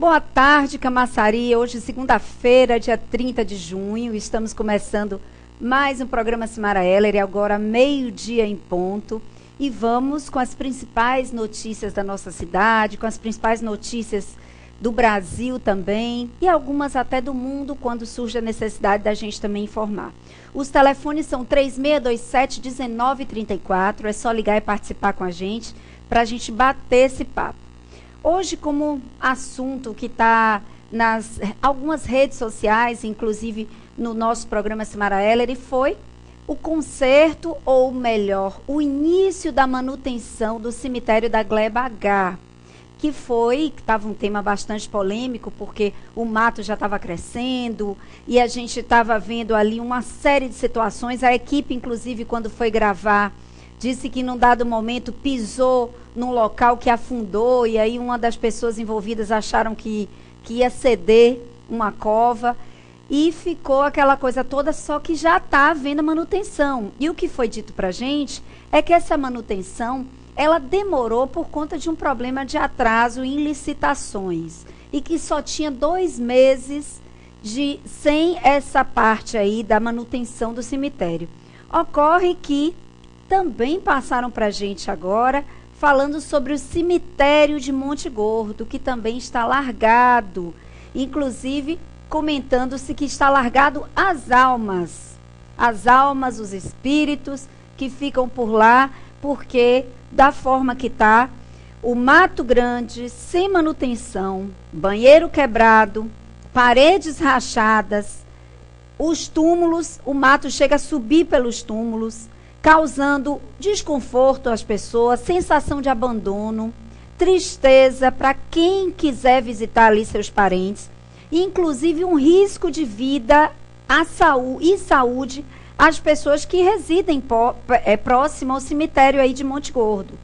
Boa tarde, Camaçari. Hoje, segunda-feira, dia 30 de junho, estamos começando mais um programa Simara Heller, agora meio-dia em ponto. E vamos com as principais notícias da nossa cidade, com as principais notícias do Brasil também, e algumas até do mundo, quando surge a necessidade da gente também informar. Os telefones são 3627-1934, é só ligar e participar com a gente, para a gente bater esse papo. Hoje, como assunto que está nas algumas redes sociais, inclusive no nosso programa Simara Heller, foi o conserto, ou melhor, o início da manutenção do cemitério da Gleba H, que estava um tema bastante polêmico, porque o mato já estava crescendo e a gente estava vendo ali uma série de situações. A equipe, inclusive, quando foi gravar, disse que num dado momento pisou num local que afundou, e aí uma das pessoas envolvidas acharam que ia ceder uma cova, e ficou aquela coisa toda, só que já está havendo manutenção. E o que foi dito para a gente é que essa manutenção, ela demorou por conta de um problema de atraso em licitações, e que só tinha 2 meses sem essa parte aí da manutenção do cemitério. Ocorre que também passaram para a gente agora, falando sobre o cemitério de Monte Gordo, que também está largado, inclusive comentando-se que está largado as almas, os espíritos que ficam por lá, porque da forma que está, o mato grande, sem manutenção, banheiro quebrado, paredes rachadas, os túmulos, o mato chega a subir pelos túmulos, causando desconforto às pessoas, sensação de abandono, tristeza para quem quiser visitar ali seus parentes, e inclusive um risco de vida e saúde às pessoas que residem próximo ao cemitério aí de Monte Gordo,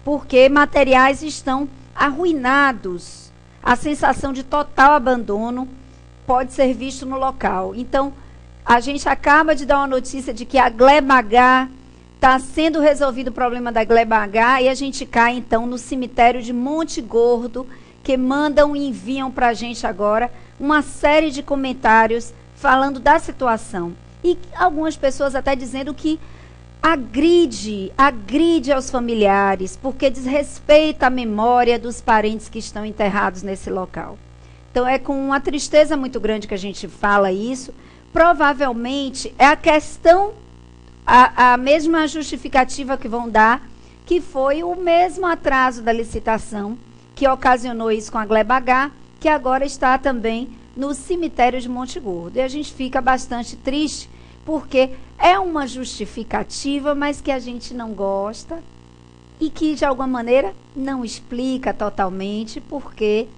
porque materiais estão arruinados. A sensação de total abandono pode ser visto no local. Então, a gente acaba de dar uma notícia de que a Gleba H está sendo resolvido o problema da Gleba H, e a gente cai então no cemitério de Monte Gordo, que mandam e enviam para a gente agora uma série de comentários falando da situação. E algumas pessoas até dizendo que agride aos familiares, porque desrespeita a memória dos parentes que estão enterrados nesse local. Então é com uma tristeza muito grande que a gente fala isso. Provavelmente é a questão, a mesma justificativa que vão dar, que foi o mesmo atraso da licitação que ocasionou isso com a Gleba H, que agora está também no cemitério de Monte Gordo. E a gente fica bastante triste, porque é uma justificativa, mas que a gente não gosta e que, de alguma maneira, não explica totalmente, porque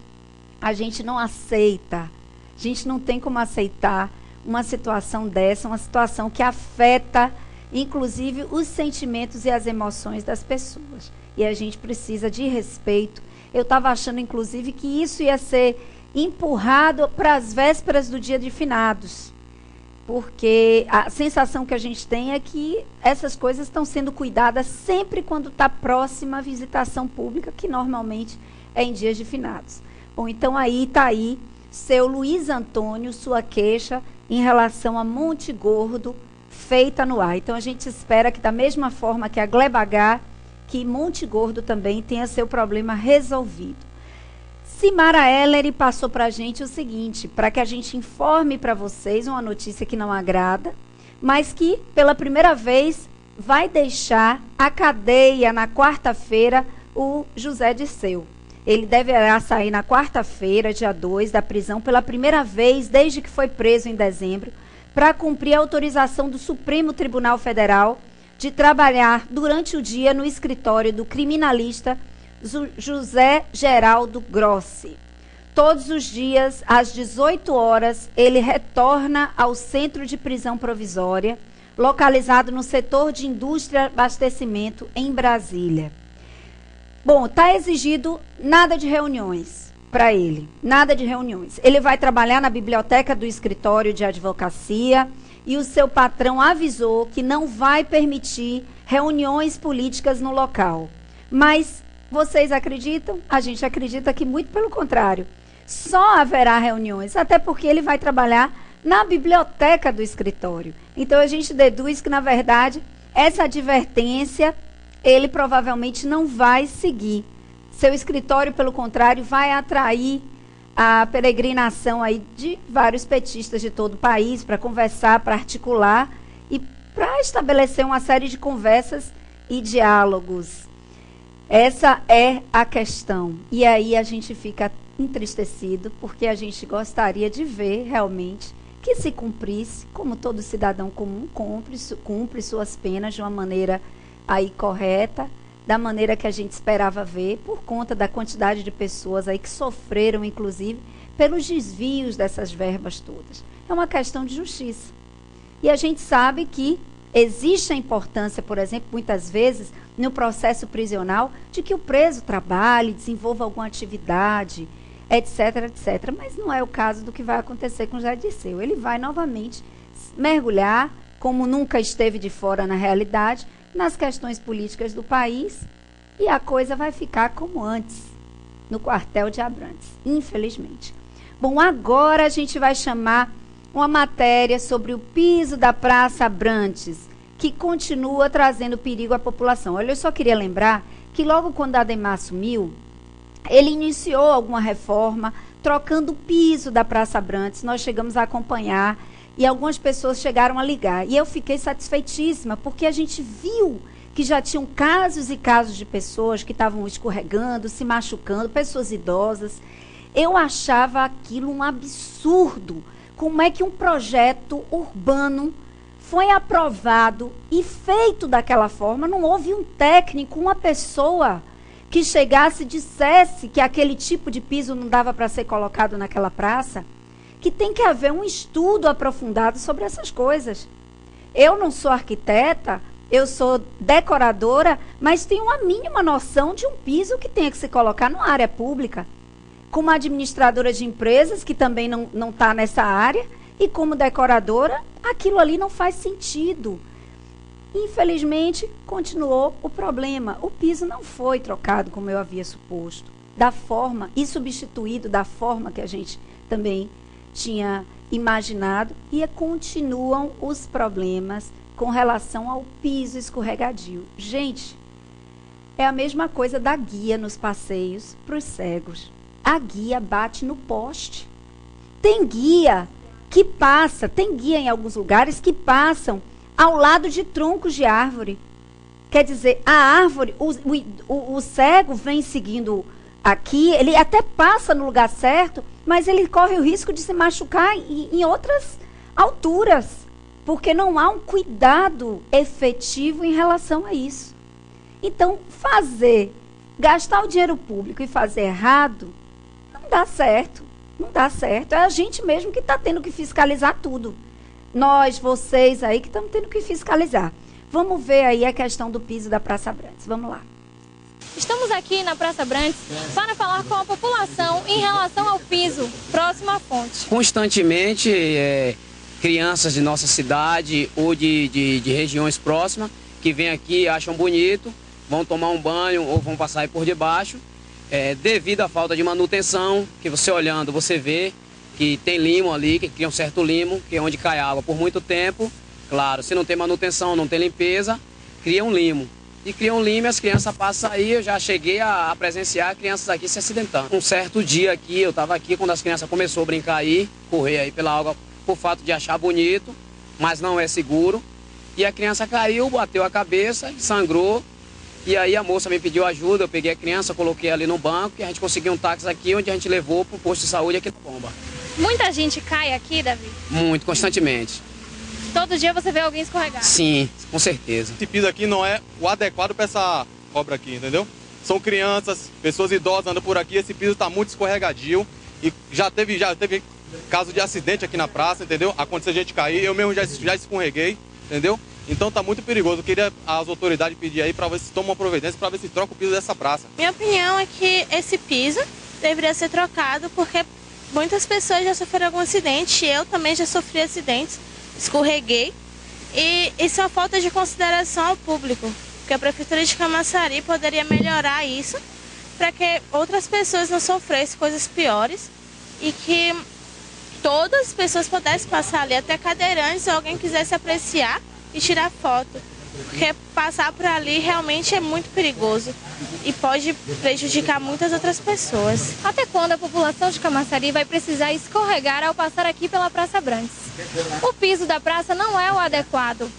a gente não aceita. A gente não tem como aceitar uma situação dessa, uma situação que afeta, inclusive, os sentimentos e as emoções das pessoas. E a gente precisa de respeito. Eu estava achando, inclusive, que isso ia ser empurrado para as vésperas do dia de finados, porque a sensação que a gente tem é que essas coisas estão sendo cuidadas sempre quando está próxima à visitação pública, que normalmente é em dias de finados. Bom, então está aí seu Luiz Antônio, sua queixa em relação a Monte Gordo, feita no ar. Então a gente espera que, da mesma forma que a Gleba H, que Monte Gordo também tenha seu problema resolvido. Simara Heller passou para a gente o seguinte, para que a gente informe para vocês uma notícia que não agrada, mas que, pela primeira vez, vai deixar a cadeia na quarta-feira o José Dirceu. Ele deverá sair na quarta-feira, dia 2, da prisão, pela primeira vez desde que foi preso em dezembro, para cumprir a autorização do Supremo Tribunal Federal de trabalhar durante o dia no escritório do criminalista José Geraldo Grossi. Todos os dias, às 18 horas, ele retorna ao centro de prisão provisória, localizado no setor de indústria e abastecimento, em Brasília. Bom, está exigido nada de reuniões para ele, nada de reuniões. Ele vai trabalhar na biblioteca do escritório de advocacia, e o seu patrão avisou que não vai permitir reuniões políticas no local. Mas vocês acreditam? A gente acredita que muito pelo contrário. só haverá reuniões, até porque ele vai trabalhar na biblioteca do escritório. Então, a gente deduz que, na verdade, essa advertência, ele provavelmente não vai seguir. Seu escritório, pelo contrário, vai atrair a peregrinação aí de vários petistas de todo o país para conversar, para articular e para estabelecer uma série de conversas e diálogos. Essa é a questão. E aí a gente fica entristecido, porque a gente gostaria de ver realmente que se cumprisse, como todo cidadão comum cumpre suas penas de uma maneira aí correta, da maneira que a gente esperava ver, por conta da quantidade de pessoas aí que sofreram, inclusive, pelos desvios dessas verbas todas. É uma questão de justiça. E a gente sabe que existe a importância, por exemplo, muitas vezes, no processo prisional, de que o preso trabalhe, desenvolva alguma atividade, etc, etc. Mas não é o caso do que vai acontecer com o José Dirceu. Ele vai novamente mergulhar, como nunca esteve de fora na realidade, nas questões políticas do país, e a coisa vai ficar como antes, no quartel de Abrantes, infelizmente. Bom, agora a gente vai chamar uma matéria sobre o piso da Praça Abrantes, que continua trazendo perigo à população. Olha, eu só queria lembrar que logo quando Adhemar assumiu, ele iniciou alguma reforma, trocando o piso da Praça Abrantes. Nós chegamos a acompanhar e algumas pessoas chegaram a ligar. E eu fiquei satisfeitíssima, porque a gente viu que já tinham casos e casos de pessoas que estavam escorregando, se machucando, pessoas idosas. Eu achava aquilo um absurdo. Como é que um projeto urbano foi aprovado e feito daquela forma? Não houve um técnico, uma pessoa que chegasse e dissesse que aquele tipo de piso não dava para ser colocado naquela praça, que tem que haver um estudo aprofundado sobre essas coisas. Eu não sou arquiteta, eu sou decoradora, mas tenho uma mínima noção de um piso que tenha que se colocar numa área pública. Como administradora de empresas, que também não está nessa área, e como decoradora, aquilo ali não faz sentido. Infelizmente, continuou o problema. O piso não foi trocado como eu havia suposto, da forma, e substituído da forma que a gente também tinha imaginado, e continuam os problemas com relação ao piso escorregadio. Gente, é a mesma coisa da guia nos passeios para os cegos. A guia bate no poste. Tem guia que passa, tem guia em alguns lugares que passam ao lado de troncos de árvore. Quer dizer, a árvore, o cego vem seguindo aqui, ele até passa no lugar certo, mas ele corre o risco de se machucar em outras alturas, porque não há um cuidado efetivo em relação a isso. Então, gastar o dinheiro público e fazer errado, não dá certo. Não dá certo. É a gente mesmo que está tendo que fiscalizar tudo. Nós, vocês aí que estamos tendo que fiscalizar. Vamos ver aí a questão do piso da Praça Abrantes. Vamos lá. Estamos aqui na Praça Abrantes para falar com a população em relação ao piso próximo à fonte. Constantemente, crianças de nossa cidade ou de regiões próximas que vêm aqui, acham bonito, vão tomar um banho ou vão passar aí por debaixo. Devido à falta de manutenção, que você olhando, você vê que tem limo ali, que cria um certo limo, que é onde cai água por muito tempo. Claro, se não tem manutenção, não tem limpeza, cria um limo. E cria um limo e as crianças passam aí, eu já cheguei a presenciar crianças aqui se acidentando. Um certo dia aqui, eu estava aqui quando as crianças começaram a brincar aí, correr aí pela água, por fato de achar bonito, mas não é seguro. E a criança caiu, bateu a cabeça, sangrou. E aí a moça me pediu ajuda, eu peguei a criança, coloquei ali no banco e a gente conseguiu um táxi aqui, onde a gente levou para o posto de saúde aqui na Pomba. Muita gente cai aqui, Davi? Muito, constantemente. Todo dia você vê alguém escorregar? Sim, com certeza. Esse piso aqui não é o adequado para essa obra aqui, entendeu? São crianças, pessoas idosas andando por aqui, esse piso está muito escorregadio e já teve caso de acidente aqui na praça, entendeu? Aconteceu a gente cair, eu mesmo já escorreguei, entendeu? Então tá muito perigoso. Eu queria as autoridades pedir aí para ver se tomam uma providência para ver se troca o piso dessa praça. Minha opinião é que esse piso deveria ser trocado porque muitas pessoas já sofreram algum acidente. Eu também já sofri acidentes, escorreguei. E isso é uma falta de consideração ao público, porque a Prefeitura de Camaçari poderia melhorar isso para que outras pessoas não sofressem coisas piores e que todas as pessoas pudessem passar ali, até cadeirantes, se alguém quisesse apreciar e tirar foto. Porque passar por ali realmente é muito perigoso e pode prejudicar muitas outras pessoas. Até quando a população de Camaçari vai precisar escorregar ao passar aqui pela Praça Brantes? O piso da praça não é o adequado.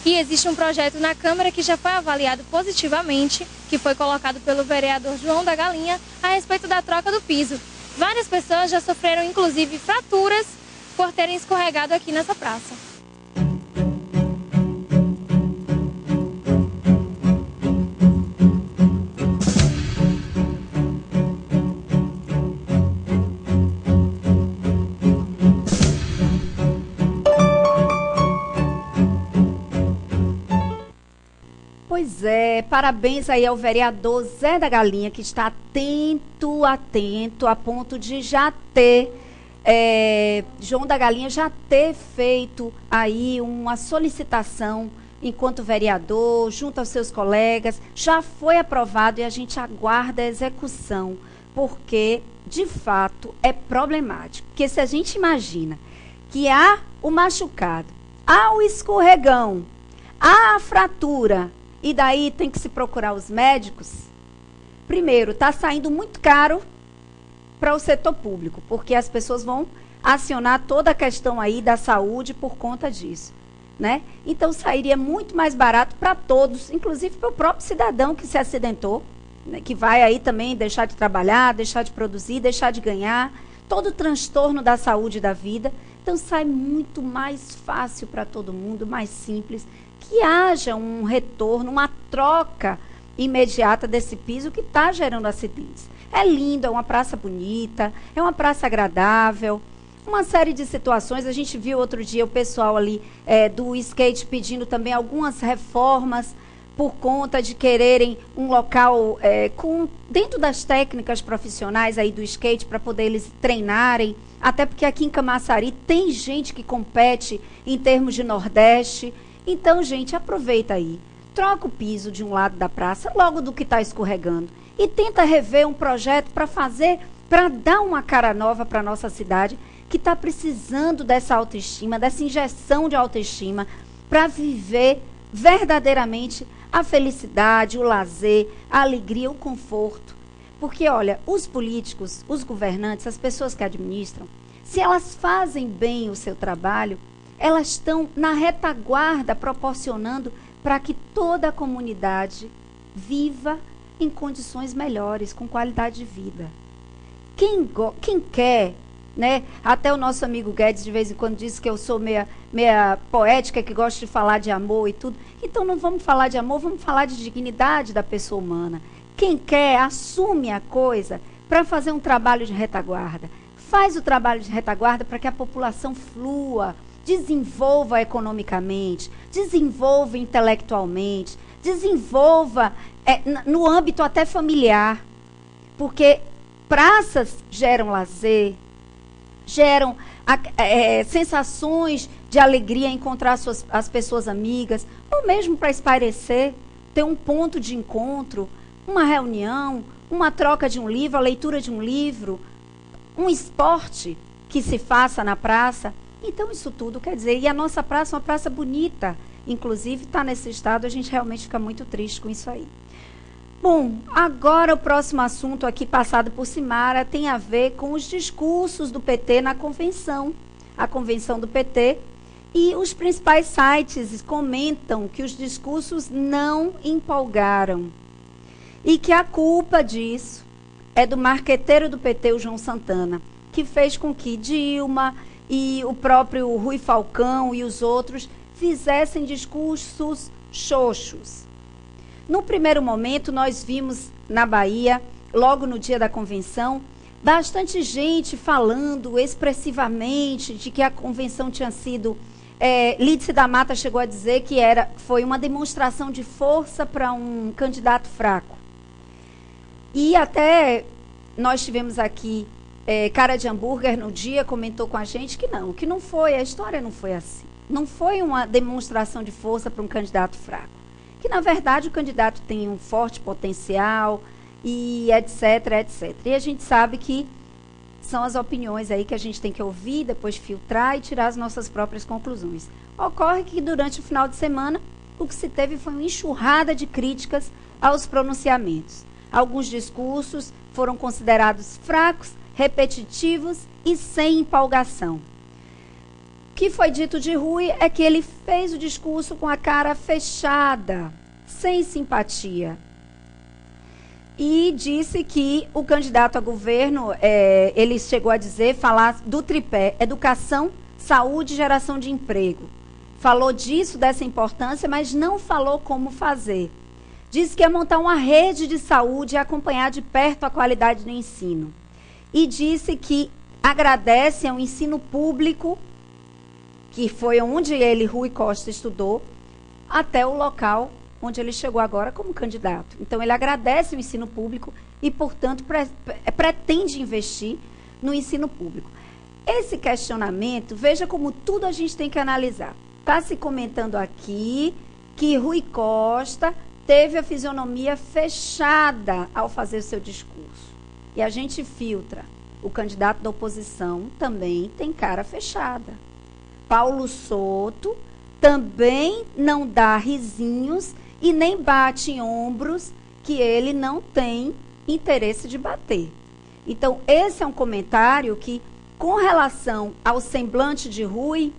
E existe um projeto na Câmara que já foi avaliado positivamente, que foi colocado pelo vereador João da Galinha, a respeito da troca do piso. Várias pessoas já sofreram, inclusive, fraturas por terem escorregado aqui nessa praça. Pois é, parabéns aí ao vereador Zé da Galinha, que está atento, a ponto de já ter, João da Galinha já ter feito aí uma solicitação enquanto vereador, junto aos seus colegas, já foi aprovado e a gente aguarda a execução, porque, de fato, é problemático. Porque se a gente imagina que há o machucado, há o escorregão, há a fratura, e daí tem que se procurar os médicos. Primeiro, está saindo muito caro para o setor público, porque as pessoas vão acionar toda a questão aí da saúde por conta disso, né? Então, sairia muito mais barato para todos, inclusive para o próprio cidadão que se acidentou, né, que vai aí também deixar de trabalhar, deixar de produzir, deixar de ganhar, todo o transtorno da saúde e da vida. Então, sai muito mais fácil para todo mundo, mais simples, que haja um retorno, uma troca imediata desse piso que está gerando acidentes. É lindo, é uma praça bonita, é uma praça agradável, uma série de situações. A gente viu outro dia o pessoal ali do skate pedindo também algumas reformas por conta de quererem um local dentro das técnicas profissionais aí do skate para poder eles treinarem, até porque aqui em Camaçari tem gente que compete em termos de Nordeste. Então, gente, aproveita aí, troca o piso de um lado da praça, logo do que está escorregando, e tenta rever um projeto para dar uma cara nova para a nossa cidade, que está precisando dessa autoestima, dessa injeção de autoestima, para viver verdadeiramente a felicidade, o lazer, a alegria, o conforto. Porque, olha, os políticos, os governantes, as pessoas que administram, se elas fazem bem o seu trabalho, elas estão na retaguarda proporcionando para que toda a comunidade viva em condições melhores, com qualidade de vida. Quem quer, né? Até o nosso amigo Guedes de vez em quando diz que eu sou meia poética, que gosto de falar de amor e tudo. Então não vamos falar de amor, vamos falar de dignidade da pessoa humana. Quem quer, assume a coisa para fazer um trabalho de retaguarda. Faz o trabalho de retaguarda para que a população flua, desenvolva economicamente, desenvolva intelectualmente, desenvolva no âmbito até familiar. Porque praças geram lazer, geram sensações de alegria, encontrar as pessoas amigas, ou mesmo para espairecer, ter um ponto de encontro, uma reunião, uma troca de um livro, a leitura de um livro, um esporte que se faça na praça. Então, isso tudo quer dizer, e a nossa praça é uma praça bonita, inclusive está nesse estado, a gente realmente fica muito triste com isso aí. Bom, agora o próximo assunto aqui passado por Simara tem a ver com os discursos do PT na convenção, a convenção do PT, e os principais sites comentam que os discursos não empolgaram e que a culpa disso é do marqueteiro do PT, o João Santana, que fez com que Dilma e o próprio Rui Falcão e os outros fizessem discursos xoxos. No primeiro momento, nós vimos na Bahia, logo no dia da convenção, bastante gente falando expressivamente de que a convenção tinha sido... Lídice da Mata chegou a dizer que foi uma demonstração de força para um candidato fraco. E até nós tivemos aqui Cara de Hambúrguer no dia, comentou com a gente que não foi, a história não foi assim. Não foi uma demonstração de força para um candidato fraco. Que, na verdade, o candidato tem um forte potencial e etc, etc. E a gente sabe que são as opiniões aí que a gente tem que ouvir, depois filtrar e tirar as nossas próprias conclusões. Ocorre que durante o final de semana, o que se teve foi uma enxurrada de críticas aos pronunciamentos. Alguns discursos foram considerados fracos, repetitivos e sem empolgação. O que foi dito de Rui é que ele fez o discurso com a cara fechada, sem simpatia. E disse que o candidato a governo, ele chegou a dizer, falar do tripé, educação, saúde e geração de emprego. Falou disso, dessa importância, mas não falou como fazer. Disse que ia montar uma rede de saúde e acompanhar de perto a qualidade do ensino. E disse que agradece ao ensino público, que foi onde ele, Rui Costa, estudou, até o local onde ele chegou agora como candidato. Então, ele agradece o ensino público e, portanto, pretende investir no ensino público. Esse questionamento, veja como tudo a gente tem que analisar. Está se comentando aqui que Rui Costa teve a fisionomia fechada ao fazer o seu discurso. E a gente filtra. O candidato da oposição também tem cara fechada. Paulo Souto também não dá risinhos e nem bate em ombros que ele não tem interesse de bater. Então, esse é um comentário que, com relação ao semblante de Rui,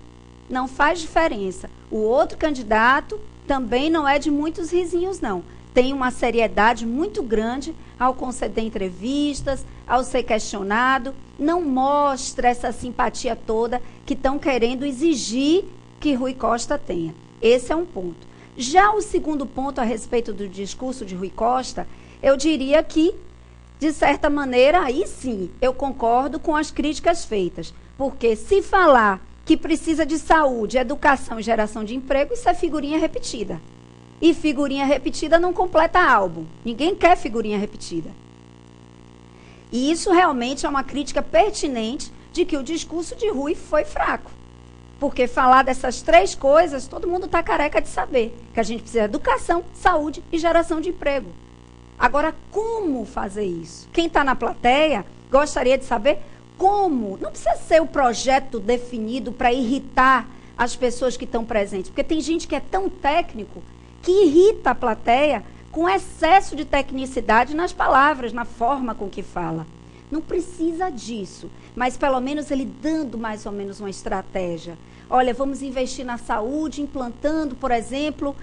não faz diferença. O outro candidato também não é de muitos risinhos, não. Tem uma seriedade muito grande ao conceder entrevistas, ao ser questionado. Não mostra essa simpatia toda que estão querendo exigir que Rui Costa tenha. Esse é um ponto. Já o segundo ponto a respeito do discurso de Rui Costa, eu diria que, de certa maneira, aí sim, eu concordo com as críticas feitas. Porque se falar que precisa de saúde, educação e geração de emprego, isso é figurinha repetida. E figurinha repetida não completa álbum. Ninguém quer figurinha repetida. E isso realmente é uma crítica pertinente de que o discurso de Rui foi fraco. Porque falar dessas três coisas, todo mundo está careca de saber. Que a gente precisa de educação, saúde e geração de emprego. Agora, como fazer isso? Quem está na plateia gostaria de saber como. Não precisa ser o projeto definido para irritar as pessoas que estão presentes. Porque tem gente que é tão técnico que irrita a plateia com excesso de tecnicidade nas palavras, na forma com que fala. Não precisa disso, mas pelo menos ele dando mais ou menos uma estratégia. Olha, vamos investir na saúde, implantando, por exemplo,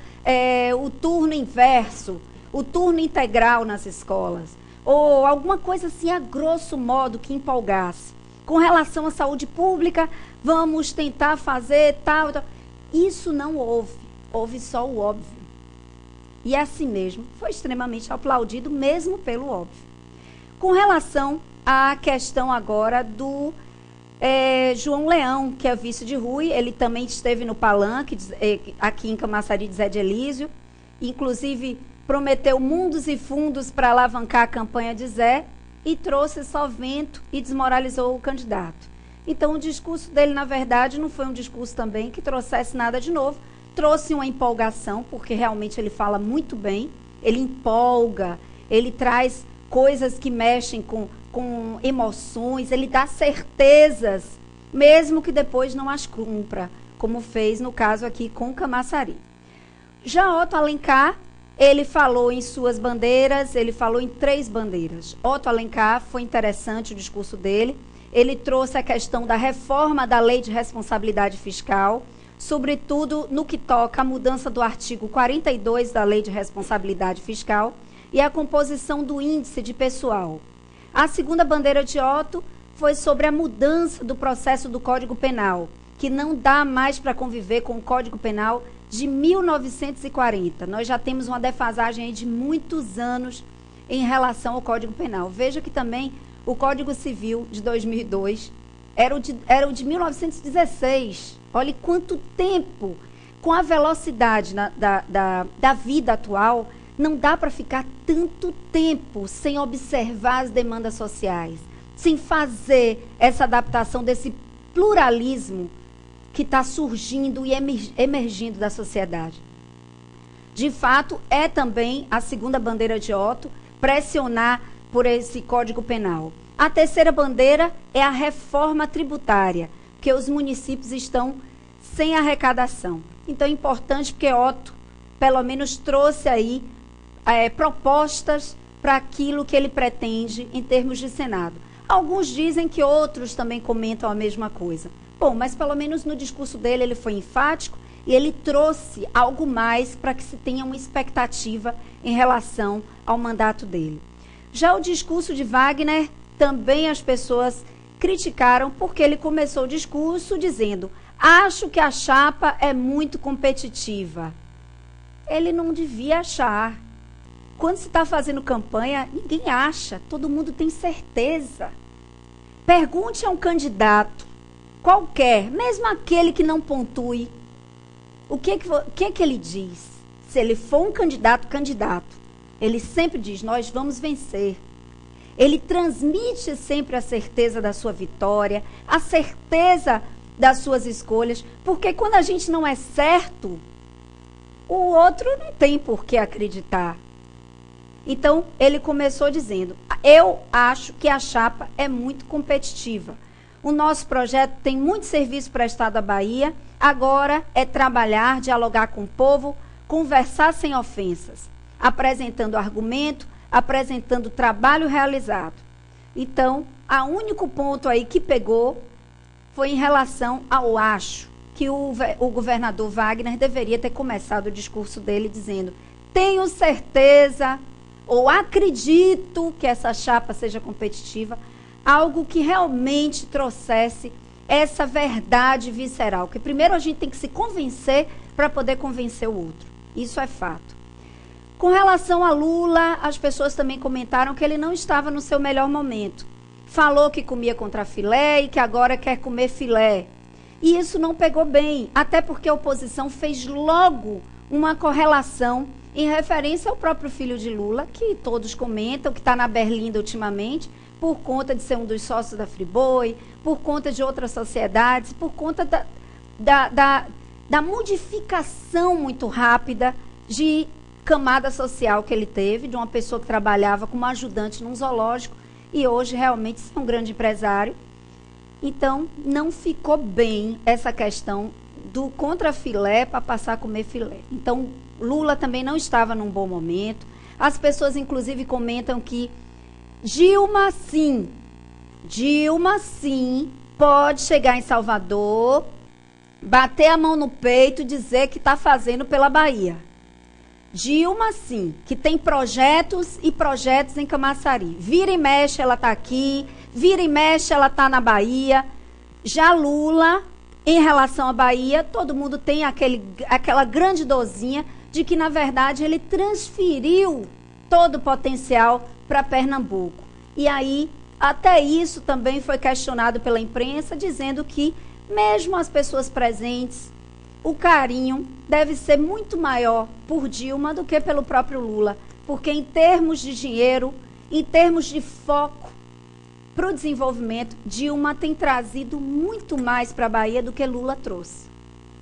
o turno inverso, o turno integral nas escolas, ou alguma coisa assim, a grosso modo, que empolgasse. Com relação à saúde pública, vamos tentar fazer tal, tal. Isso não houve só o óbvio. E assim mesmo, foi extremamente aplaudido, mesmo pelo óbvio. Com relação à questão agora do João Leão, que é vice de Rui, ele também esteve no palanque, aqui em Camaçari de Zé de Elísio, inclusive prometeu mundos e fundos para alavancar a campanha de Zé e trouxe só vento e desmoralizou o candidato. Então, o discurso dele, na verdade, não foi um discurso também que trouxesse nada de novo, trouxe uma empolgação, porque realmente ele fala muito bem, ele empolga, ele traz coisas que mexem com emoções, ele dá certezas, mesmo que depois não as cumpra, como fez no caso aqui com Camaçari. Já Otto Alencar, ele falou em suas bandeiras, ele falou em 3 bandeiras. Otto Alencar, foi interessante o discurso dele, ele trouxe a questão da reforma da Lei de Responsabilidade Fiscal, sobretudo no que toca à mudança do artigo 42 da Lei de Responsabilidade Fiscal e a composição do índice de pessoal. A segunda bandeira de Otto foi sobre a mudança do processo do Código Penal, que não dá mais para conviver com o Código Penal de 1940. Nós já temos uma defasagem aí de muitos anos em relação ao Código Penal. Veja que também o Código Civil de 2002 era o de 1916. Olhe quanto tempo, com a velocidade da vida atual, não dá para ficar tanto tempo sem observar as demandas sociais, sem fazer essa adaptação desse pluralismo que está surgindo e emergindo da sociedade. De fato, é também a segunda bandeira de Otto pressionar por esse Código Penal. A terceira bandeira é a reforma tributária, porque os municípios estão sem arrecadação. Então é importante porque Otto, pelo menos, trouxe aí propostas para aquilo que ele pretende em termos de Senado. Alguns dizem que outros também comentam a mesma coisa. Bom, mas pelo menos no discurso dele ele foi enfático e ele trouxe algo mais para que se tenha uma expectativa em relação ao mandato dele. Já o discurso de Wagner, também as pessoas criticaram porque ele começou o discurso dizendo: acho que a chapa é muito competitiva. Ele não devia achar. Quando se está fazendo campanha, ninguém acha, todo mundo tem certeza. Pergunte a um candidato qualquer, mesmo aquele que não pontue, o que ele diz? Se ele for um candidato, ele sempre diz: nós vamos vencer. Ele transmite sempre a certeza da sua vitória, a certeza das suas escolhas, porque quando a gente não é certo, o outro não tem por que acreditar. Então, ele começou dizendo: eu acho que a chapa é muito competitiva. O nosso projeto tem muito serviço prestado à Bahia, agora é trabalhar, dialogar com o povo, conversar sem ofensas, apresentando argumento, apresentando trabalho realizado. Então, o único ponto aí que pegou foi em relação ao acho, que o governador Wagner deveria ter começado o discurso dele dizendo: tenho certeza ou acredito que essa chapa seja competitiva, algo que realmente trouxesse essa verdade visceral, que primeiro a gente tem que se convencer para poder convencer o outro. Isso é fato. Com relação a Lula, as pessoas também comentaram que ele não estava no seu melhor momento. Falou que comia contra filé e que agora quer comer filé. E isso não pegou bem, até porque a oposição fez logo uma correlação em referência ao próprio filho de Lula, que todos comentam, que está na Berlinda ultimamente, por conta de ser um dos sócios da Friboi, por conta de outras sociedades, por conta da modificação muito rápida de camada social que ele teve, de uma pessoa que trabalhava como ajudante num zoológico e hoje realmente é um grande empresário. Então, não ficou bem essa questão do contra filé para passar a comer filé. Então, Lula também não estava num bom momento. As pessoas, inclusive, comentam que Dilma, sim, pode chegar em Salvador, bater a mão no peito e dizer que está fazendo pela Bahia. Dilma, sim, que tem projetos e projetos em Camaçari. Vira e mexe, ela está aqui, vira e mexe, ela está na Bahia. Já Lula, em relação à Bahia, todo mundo tem aquela grande dorzinha de que, na verdade, ele transferiu todo o potencial para Pernambuco. E aí, até isso também foi questionado pela imprensa, dizendo que, mesmo as pessoas presentes, o carinho deve ser muito maior por Dilma do que pelo próprio Lula, porque em termos de dinheiro, em termos de foco para o desenvolvimento, Dilma tem trazido muito mais para a Bahia do que Lula trouxe.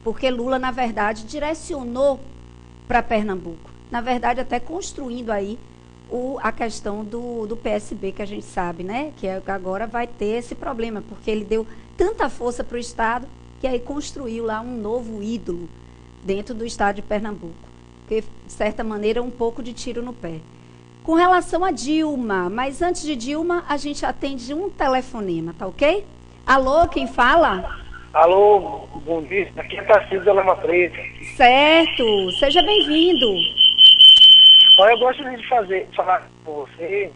Porque Lula, na verdade, direcionou para Pernambuco. Na verdade, até construindo aí a questão do PSB, que a gente sabe, né? Que agora vai ter esse problema, porque ele deu tanta força para o Estado que aí construiu lá um novo ídolo dentro do Estado de Pernambuco. Que, de certa maneira, é um pouco de tiro no pé. Com relação a Dilma, mas antes de Dilma, a gente atende um telefonema, tá ok? Alô, quem fala? Alô, bom dia. Aqui é Tarcísio da Lama Preta. Certo, seja bem-vindo. Olha, eu gostaria de falar com você,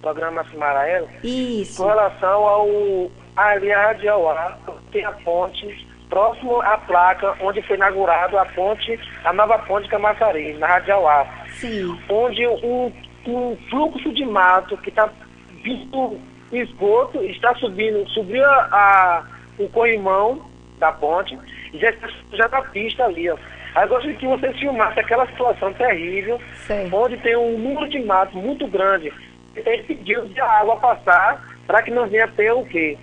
programa Cimaraela, Isso. com relação ali a Radial-A, tem a ponte, próximo à placa onde foi inaugurado a nova ponte de Camaçari, na Radial-A. Sim. Onde um fluxo de mato que está vindo esgoto, está subiu o corrimão da ponte e já está pista ali, ó. Aí eu gostaria que você filmasse aquela situação terrível, certo, onde tem um número de mato muito grande, e tem pedido de água passar para que não venha ter o quê?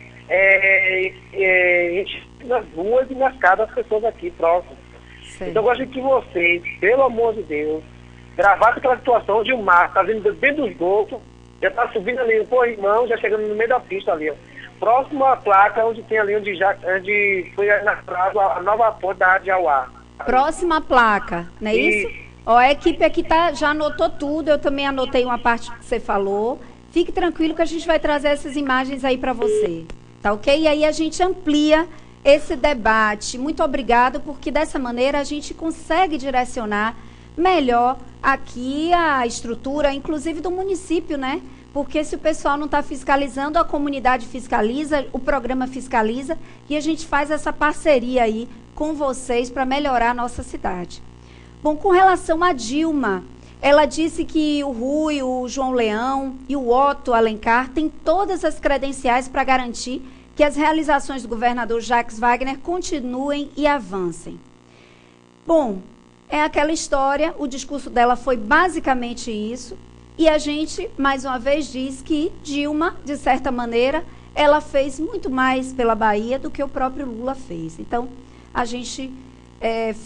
Nas ruas e nas casas das pessoas aqui próximas. certo. Então eu gostaria que vocês, pelo amor de Deus, gravassem aquela situação de um mato, está vindo dentro do esgoto, Já está subindo ali, o corrimão, já chegando no meio da pista ali, ó. Próximo à placa, onde tem ali, onde foi inaugurada a nova ponte da Rádio Jauá. Próxima placa, não é isso? Ó, a equipe aqui já anotou tudo, eu também anotei uma parte que você falou. Fique tranquilo que a gente vai trazer essas imagens aí para você, tá ok? E aí a gente amplia esse debate. Muito obrigado, porque dessa maneira a gente consegue direcionar melhor aqui a estrutura, inclusive do município, né? Porque se o pessoal não está fiscalizando, a comunidade fiscaliza, o programa fiscaliza e a gente faz essa parceria aí com vocês para melhorar a nossa cidade. Bom, com relação a Dilma, ela disse que o Rui, o João Leão e o Otto Alencar têm todas as credenciais para garantir que as realizações do governador Jacques Wagner continuem e avancem. Bom, é aquela história, o discurso dela foi basicamente isso, e a gente, mais uma vez, diz que Dilma, de certa maneira, ela fez muito mais pela Bahia do que o próprio Lula fez. Então, a gente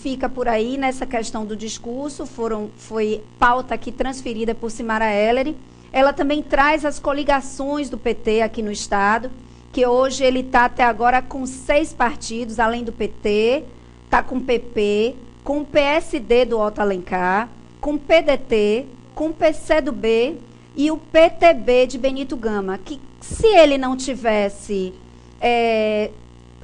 fica por aí nessa questão do discurso, foi pauta aqui transferida por Simara Ellery. Ela também traz as coligações do PT aqui no Estado, que hoje ele está até agora com 6 partidos, além do PT, está com o PP, com o PSD do Otto Alencar, com o PDT, com o PCdoB e o PTB de Benito Gama, que se ele não tivesse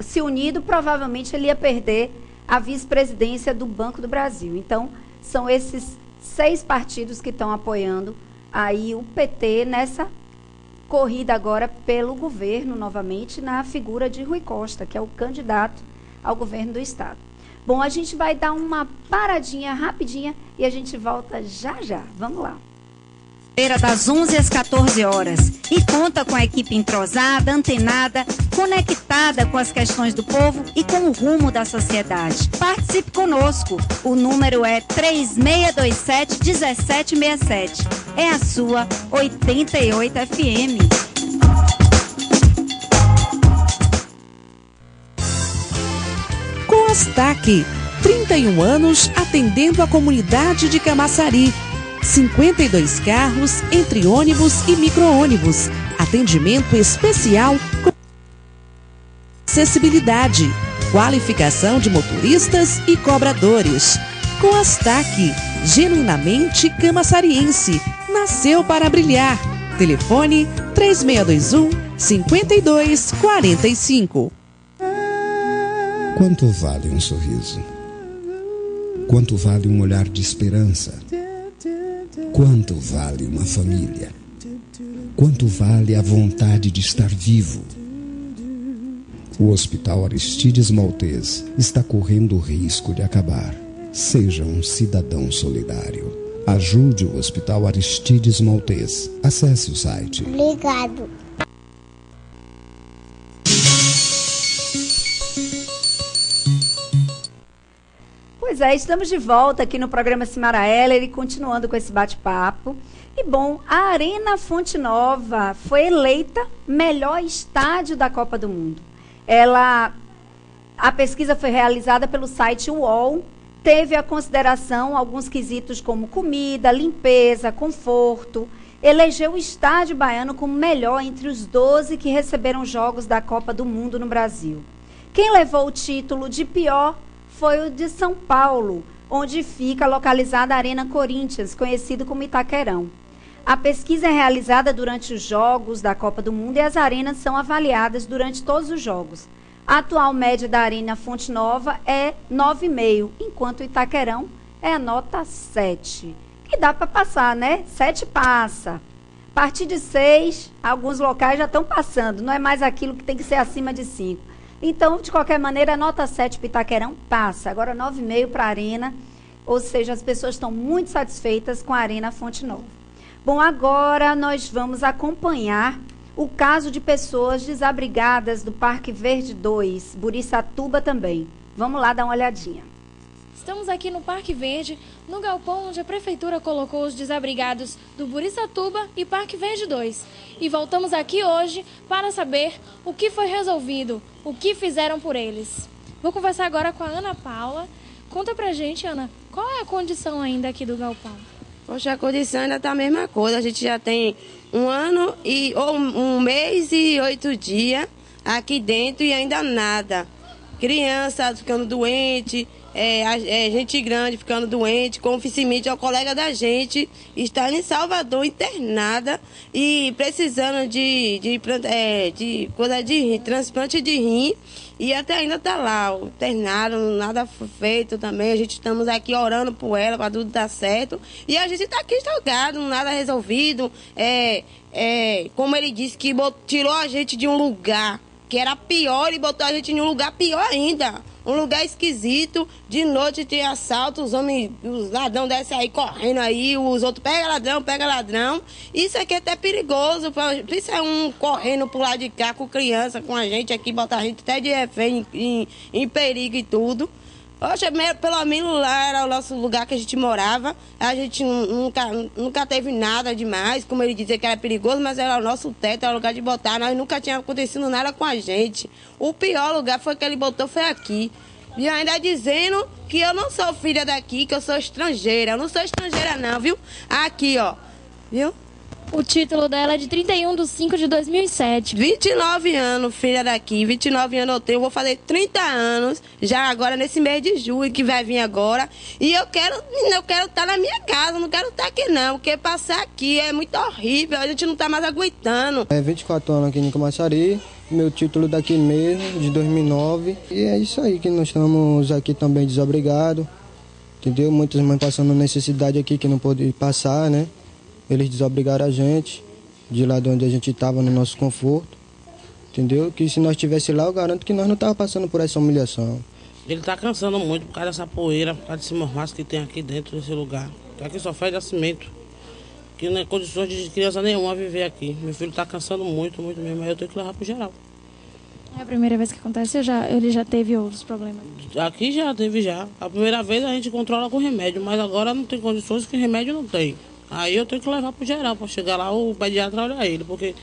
se unido, provavelmente ele ia perder a vice-presidência do Banco do Brasil. Então, são esses 6 partidos que estão apoiando aí o PT nessa corrida agora pelo governo, novamente, na figura de Rui Costa, que é o candidato ao governo do Estado. Bom, a gente vai dar uma paradinha rapidinha e a gente volta já já. Vamos lá. Das 11 às 14 horas. E conta com a equipe entrosada, antenada, conectada com as questões do povo e com o rumo da sociedade. Participe conosco. O número é 3627-1767. É a sua 88 FM. Coastac, 31 anos atendendo a comunidade de Camaçari. 52 carros entre ônibus e micro-ônibus. Atendimento especial com acessibilidade, qualificação de motoristas e cobradores. Coastac, genuinamente camaçariense. Nasceu para brilhar. Telefone 3621-5245. Quanto vale um sorriso? Quanto vale um olhar de esperança? Quanto vale uma família? Quanto vale a vontade de estar vivo? O Hospital Aristides Maltês está correndo o risco de acabar. Seja um cidadão solidário. Ajude o Hospital Aristides Maltês. Acesse o site. Obrigado. Pois é, estamos de volta aqui no programa Simara Ellery, continuando com esse bate-papo. E bom, a Arena Fonte Nova foi eleita melhor estádio da Copa do Mundo. A pesquisa foi realizada pelo site UOL, teve a consideração alguns quesitos como comida, limpeza, conforto, elegeu o estádio baiano como melhor entre os 12 que receberam jogos da Copa do Mundo no Brasil. Quem levou o título de pior foi o de São Paulo, onde fica localizada a Arena Corinthians, conhecido como Itaquerão. A pesquisa é realizada durante os jogos da Copa do Mundo e as arenas são avaliadas durante todos os jogos. A atual média da Arena Fonte Nova é 9,5, enquanto o Itaquerão é a nota 7. Que dá para passar, né? 7 passa. A partir de 6, alguns locais já estão passando, não é mais aquilo que tem que ser acima de 5. Então, de qualquer maneira, a nota 7 para Itaquerão passa. Agora, 9,5 para a Arena, ou seja, as pessoas estão muito satisfeitas com a Arena Fonte Nova. Bom, agora nós vamos acompanhar o caso de pessoas desabrigadas do Parque Verde 2, Buriçatuba também. Vamos lá dar uma olhadinha. Estamos aqui no Parque Verde, no galpão onde a Prefeitura colocou os desabrigados do Buriçatuba e Parque Verde 2. E voltamos aqui hoje para saber o que foi resolvido, o que fizeram por eles. Vou conversar agora com a Ana Paula. Conta pra gente, Ana, qual é a condição ainda aqui do galpão? Poxa, a condição ainda tá a mesma coisa. A gente já tem 1 ano ou 1 mês e 8 dias aqui dentro e ainda nada. Criança ficando doente, gente grande ficando doente, conficinmente, o colega da gente está em Salvador internada e precisando de transplante de rim e até ainda está lá, internado, nada feito também. A gente estamos aqui orando por ela para tudo dar certo e a gente está aqui jogado, nada resolvido. Como ele disse que tirou a gente de um lugar que era pior e botou a gente em um lugar pior ainda. Um lugar esquisito, de noite tem assalto, os ladrão descem aí correndo aí, os outros pega ladrão. Isso aqui é até perigoso, isso é um correndo pro lado de cá com criança, com a gente aqui, bota a gente até de refém em perigo e tudo. Poxa, pelo menos lá era o nosso lugar que a gente morava, a gente nunca teve nada demais, como ele dizia que era perigoso, mas era o nosso teto, era o lugar de botar, nós nunca tinha acontecido nada com a gente. O pior lugar foi que ele botou foi aqui. E ainda dizendo que eu não sou filha daqui, que eu sou estrangeira. Eu não sou estrangeira não, viu? Aqui, ó, viu? O título dela é de 31/5/2007. 29 anos, filha daqui. 29 anos eu tenho. Vou fazer 30 anos já agora nesse mês de julho que vai vir agora. E eu quero estar na minha casa, não quero estar aqui não. Porque passar aqui é muito horrível, a gente não está mais aguentando. 24 anos aqui em Camaçari. Meu título daqui mesmo, de 2009. E é isso aí que nós estamos aqui também desobrigados. Entendeu? Muitas mães passando necessidade aqui que não podem passar, né? Eles desobrigaram a gente de lá de onde a gente estava, no nosso conforto, entendeu? Que se nós estivesse lá, eu garanto que nós não estávamos passando por essa humilhação. Ele está cansando muito por causa dessa poeira, por causa desse mormaço que tem aqui dentro desse lugar. Aqui só fede a cimento, que não é condições de criança nenhuma viver aqui. Meu filho está cansando muito mesmo, aí eu tenho que levar para o geral. É a primeira vez que acontece ou ele já teve outros problemas? Aqui já teve já. A primeira vez a gente controla com remédio, mas agora não tem condições que remédio não tem. Aí eu tenho que levar pro geral, para chegar lá o pediatra olhar ele, porque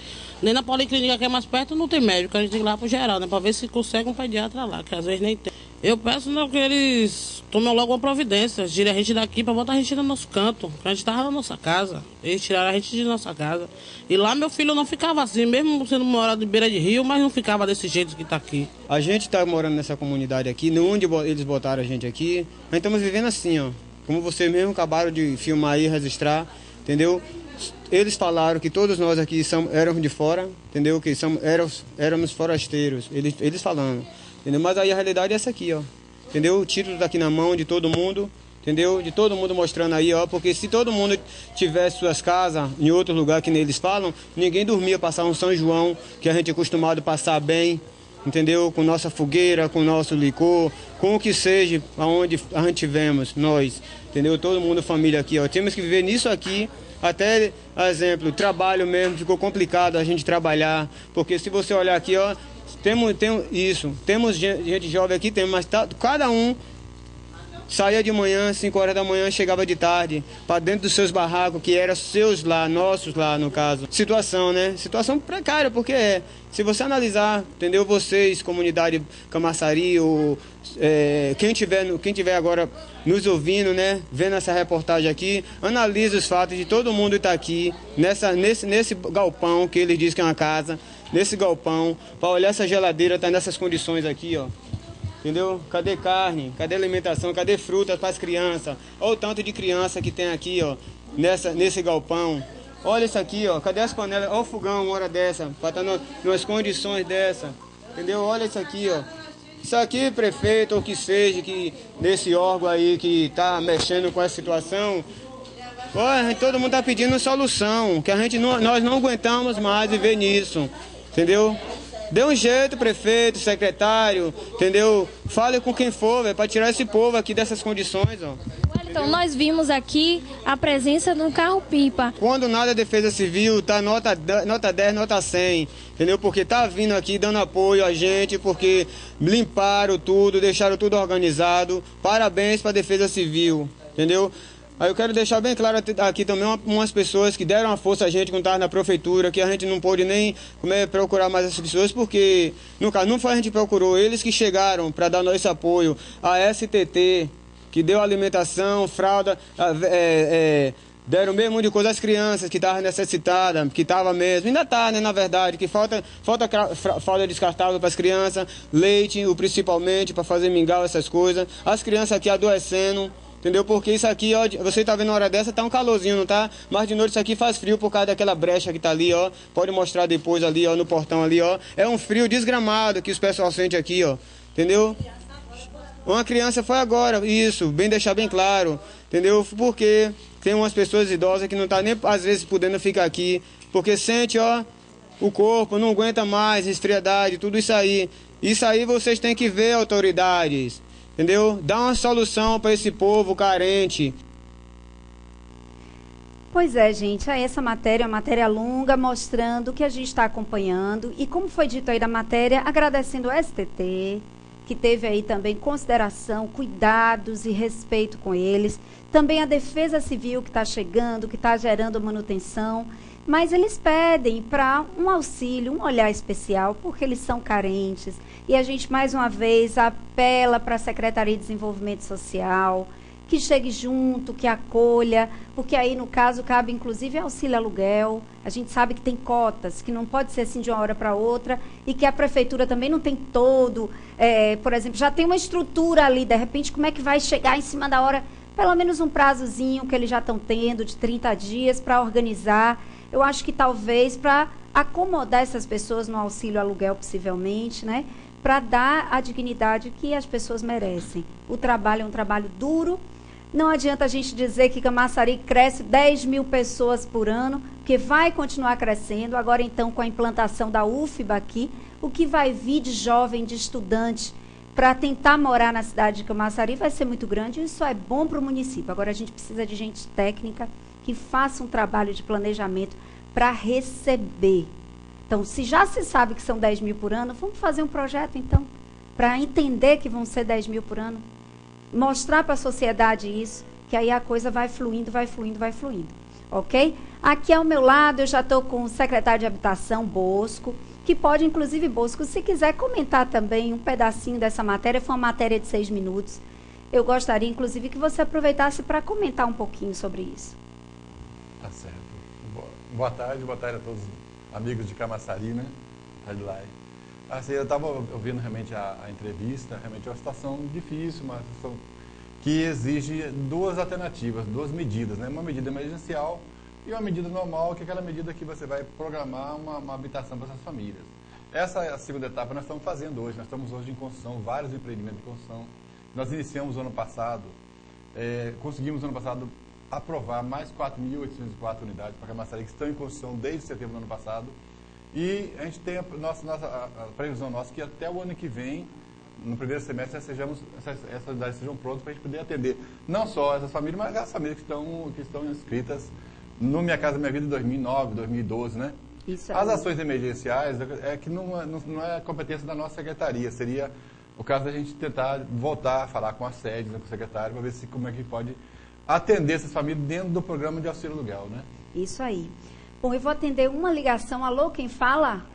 nem na policlínica que é mais perto não tem médico, a gente tem que ir lá pro geral, né, para ver se consegue um pediatra lá, que às vezes nem tem. Eu peço que eles tomem logo uma providência, tirem a gente daqui para botar a gente no nosso canto, que a gente estava na nossa casa, eles tiraram a gente de nossa casa. E lá meu filho não ficava assim, mesmo sendo morado de beira de rio, mas não ficava desse jeito que está aqui. A gente está morando nessa comunidade aqui, onde eles botaram a gente aqui, nós estamos vivendo assim, ó. Como vocês mesmo acabaram de filmar e registrar, entendeu? Eles falaram que todos nós aqui éramos de fora, entendeu? Que éramos forasteiros, eles falando, entendeu? Mas aí a realidade é essa aqui, ó, entendeu? O título está aqui na mão de todo mundo, entendeu? De todo mundo mostrando aí, ó, porque se todo mundo tivesse suas casas em outro lugar que nem eles falam, ninguém dormia passar um São João, que a gente é acostumado a passar bem, entendeu? Com nossa fogueira, com nosso licor, com o que seja, aonde a gente tivemos, nós, entendeu? Todo mundo, família aqui, ó. Temos que viver nisso aqui, até, exemplo, trabalho mesmo, ficou complicado a gente trabalhar, porque se você olhar aqui, ó, temos gente jovem aqui, mas cada um saía de manhã, 5 horas da manhã, chegava de tarde, para dentro dos seus barracos, que eram seus lá, nossos lá, no caso. Situação, né? Situação precária, porque se você analisar, entendeu? Vocês, comunidade Camaçari, ou quem tiver agora nos ouvindo, né? Vendo essa reportagem aqui, analisa os fatos de todo mundo estar aqui, nesse galpão, que eles dizem que é uma casa, nesse galpão, para olhar essa geladeira, tá nessas condições aqui, ó. Entendeu? Cadê carne? Cadê alimentação? Cadê frutas para as crianças? Olha o tanto de criança que tem aqui, ó, nesse galpão. Olha isso aqui, ó. Cadê as panelas? Olha o fogão, uma hora dessa, para estar nas condições dessa. Entendeu? Olha isso aqui, ó. Isso aqui, prefeito, ou que seja, que nesse órgão aí que está mexendo com essa situação, ó, todo mundo está pedindo solução, que nós não aguentamos mais viver nisso. Entendeu? Dê um jeito, prefeito, secretário, entendeu? Fale com quem for, para tirar esse povo aqui dessas condições, ó. Então, nós vimos aqui a presença de um carro-pipa. Quando nada é defesa civil, tá nota 10, nota 100, entendeu? Porque tá vindo aqui dando apoio a gente, porque limparam tudo, deixaram tudo organizado. Parabéns para a defesa civil, entendeu? Aí eu quero deixar bem claro aqui também umas pessoas que deram a força a gente quando estava na prefeitura, que a gente não pôde nem procurar mais essas pessoas, porque no caso não foi a gente que procurou, eles que chegaram para dar nosso apoio. A STT, que deu alimentação, fralda, Deram o mesmo de coisa às crianças que estavam necessitadas, que estavam mesmo, ainda está, né, na verdade, que falta descartável para as crianças, leite, principalmente, para fazer mingau, essas coisas. As crianças aqui adoecendo, entendeu? Porque isso aqui, ó, você está vendo na hora dessa, tá um calorzinho, não tá? Mas de noite isso aqui faz frio por causa daquela brecha que tá ali, ó. Pode mostrar depois ali, ó, no portão ali, ó. É um frio desgramado que os pessoal sente aqui, ó, entendeu? Uma criança foi agora, isso, bem deixar bem claro, entendeu? Porque tem umas pessoas idosas que não tá nem às vezes podendo ficar aqui, porque sente, ó, o corpo não aguenta mais, resfriadade, tudo isso aí. Isso aí vocês têm que ver, autoridades, entendeu? Dá uma solução para esse povo carente. Pois é, gente, essa matéria é uma matéria longa, mostrando o que a gente está acompanhando. E como foi dito aí da matéria, agradecendo o STT, que teve aí também consideração, cuidados e respeito com eles. Também a Defesa Civil que está chegando, que está gerando manutenção. Mas eles pedem para um auxílio, um olhar especial, porque eles são carentes. E a gente, mais uma vez, apela para a Secretaria de Desenvolvimento Social, que chegue junto, que acolha, porque aí, no caso, cabe, inclusive, auxílio aluguel. A gente sabe que tem cotas, que não pode ser assim de uma hora para outra, e que a prefeitura também não tem todo, por exemplo, já tem uma estrutura ali, de repente, como é que vai chegar em cima da hora? Pelo menos um prazozinho que eles já estão tendo, de 30 dias, para organizar. Eu acho que talvez para acomodar essas pessoas no auxílio aluguel, possivelmente, né? Para dar a dignidade que as pessoas merecem. O trabalho é um trabalho duro. Não adianta a gente dizer que Camaçari cresce 10 mil pessoas por ano, que vai continuar crescendo. Agora, então, com a implantação da UFBA aqui, o que vai vir de jovem, de estudante, para tentar morar na cidade de Camaçari vai ser muito grande. Isso é bom para o município. Agora, a gente precisa de gente técnica que faça um trabalho de planejamento para receber. Então, se já se sabe que são 10 mil por ano, vamos fazer um projeto, então, para entender que vão ser 10 mil por ano. Mostrar para a sociedade isso, que aí a coisa vai fluindo, vai fluindo, vai fluindo. Ok? Aqui ao meu lado, eu já estou com o secretário de Habitação, Bosco, que pode, inclusive, Bosco, se quiser comentar também um pedacinho dessa matéria, foi uma matéria de 6 minutos. Eu gostaria, inclusive, que você aproveitasse para comentar um pouquinho sobre isso. Tá certo. Boa tarde a todos os amigos de Camaçari, né? Assim, eu estava ouvindo realmente a entrevista, realmente é uma situação difícil, uma situação que exige duas alternativas, duas medidas, né? Uma medida emergencial e uma medida normal, que é aquela medida que você vai programar uma habitação para essas famílias. Essa é a segunda etapa que nós estamos fazendo hoje. Nós estamos hoje em construção, vários empreendimentos de construção. Nós iniciamos o ano passado, conseguimos no ano passado aprovar mais 4.804 unidades para Camaçari, que estão em construção desde setembro do ano passado. E a gente tem a previsão nossa que até o ano que vem, no primeiro semestre, essas unidades sejam prontas para a gente poder atender não só essas famílias, mas as famílias que estão inscritas no Minha Casa Minha Vida 2009, 2012, né? Isso aí. As ações emergenciais que não é competência da nossa secretaria, seria o caso da gente tentar voltar a falar com a sede, né, com o secretário, para ver como é que pode atender essas famílias dentro do programa de auxílio aluguel, né? Isso aí. Bom, eu vou atender uma ligação. Alô, quem fala?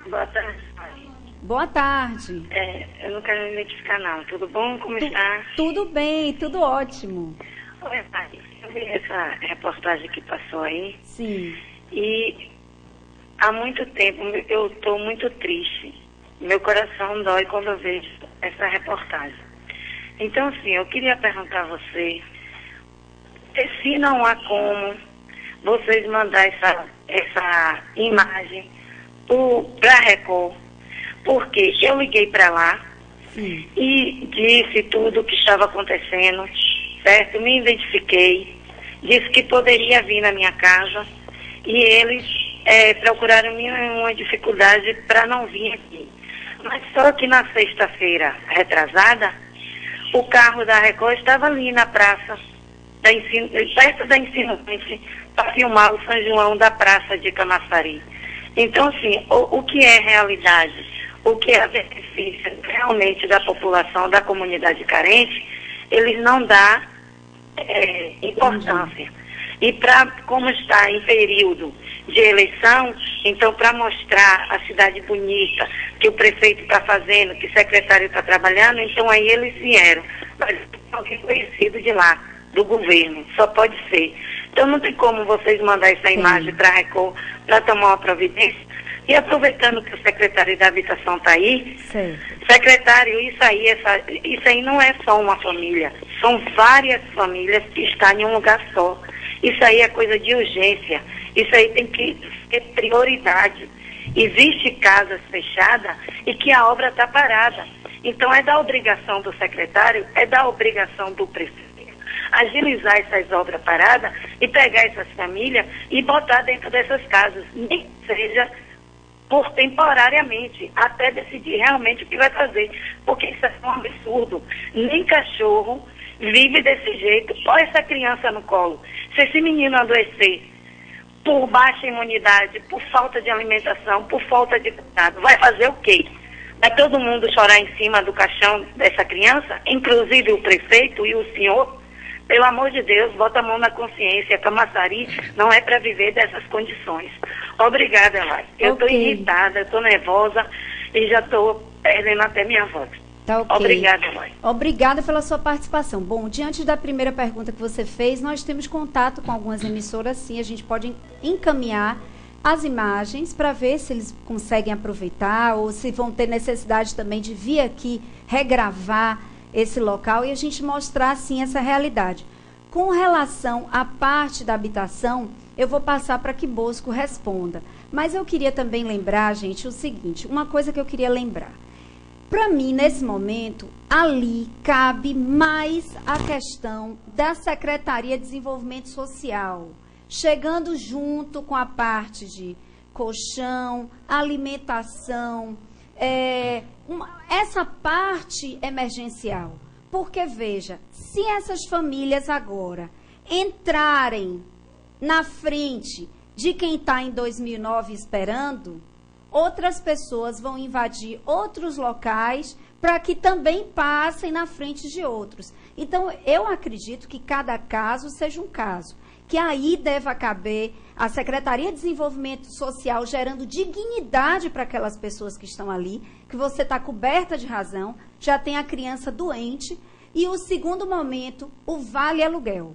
Boa tarde. Boa tarde. Eu não quero me identificar, não. Tudo bom? Como está? Tudo bem, tudo ótimo. Oi, pai. Eu vi essa reportagem que passou aí. Sim. E há muito tempo eu estou muito triste. Meu coração dói quando eu vejo essa reportagem. Então, assim, eu queria perguntar a você se não há como vocês mandar essa imagem para a Record, porque eu liguei para lá. Sim. E disse tudo o que estava acontecendo, certo? Me identifiquei, disse que poderia vir na minha casa e eles procuraram uma dificuldade para não vir aqui. Mas só que na sexta-feira retrasada, o carro da Record estava ali na praça, perto da Ensinante, para filmar o São João da Praça de Camaçari. Então, assim, o que é realidade, o que é benefício realmente da população, da comunidade carente, eles não dão importância. E como está em período de eleição, então para mostrar a cidade bonita, que o prefeito está fazendo, que o secretário está trabalhando, então aí eles vieram. Mas alguém conhecido de lá, do governo, só pode ser. Então não tem como vocês mandar essa imagem para a Record para tomar uma providência. E aproveitando que o secretário da Habitação está aí, secretário, isso aí não é só uma família, são várias famílias que estão em um lugar só. Isso aí é coisa de urgência, isso aí tem que ter prioridade. Existe casas fechadas e que a obra está parada. Então é da obrigação do secretário, é da obrigação do prefeito agilizar essas obras paradas e pegar essas famílias e botar dentro dessas casas, nem que seja por temporariamente, até decidir realmente o que vai fazer, porque isso é um absurdo. Nem cachorro vive desse jeito. Põe essa criança no colo. Se esse menino adoecer por baixa imunidade, por falta de alimentação, por falta de cuidado, vai fazer o quê? Vai todo mundo chorar em cima do caixão dessa criança, inclusive o prefeito e o senhor? Pelo amor de Deus, bota a mão na consciência. Camaçari não é para viver dessas condições. Obrigada, Elai. Eu estou irritada, eu estou nervosa e já estou perdendo até minha voz. Tá ok. Obrigada, Elai. Obrigada pela sua participação. Bom, diante da primeira pergunta que você fez, nós temos contato com algumas emissoras, sim. A gente pode encaminhar as imagens para ver se eles conseguem aproveitar ou se vão ter necessidade também de vir aqui regravar esse local e a gente mostrar, sim, essa realidade. Com relação à parte da habitação, eu vou passar para que Bosco responda. Mas eu queria também lembrar, gente, o seguinte, uma coisa que eu queria lembrar. Para mim, nesse momento, ali cabe mais a questão da Secretaria de Desenvolvimento Social, chegando junto com a parte de colchão, alimentação, essa parte emergencial. Porque, veja, se essas famílias agora entrarem na frente de quem está em 2009 esperando, outras pessoas vão invadir outros locais para que também passem na frente de outros. Então, eu acredito que cada caso seja um caso, que aí deva caber a Secretaria de Desenvolvimento Social gerando dignidade para aquelas pessoas que estão ali, que você está coberta de razão, já tem a criança doente, e o segundo momento, o vale aluguel.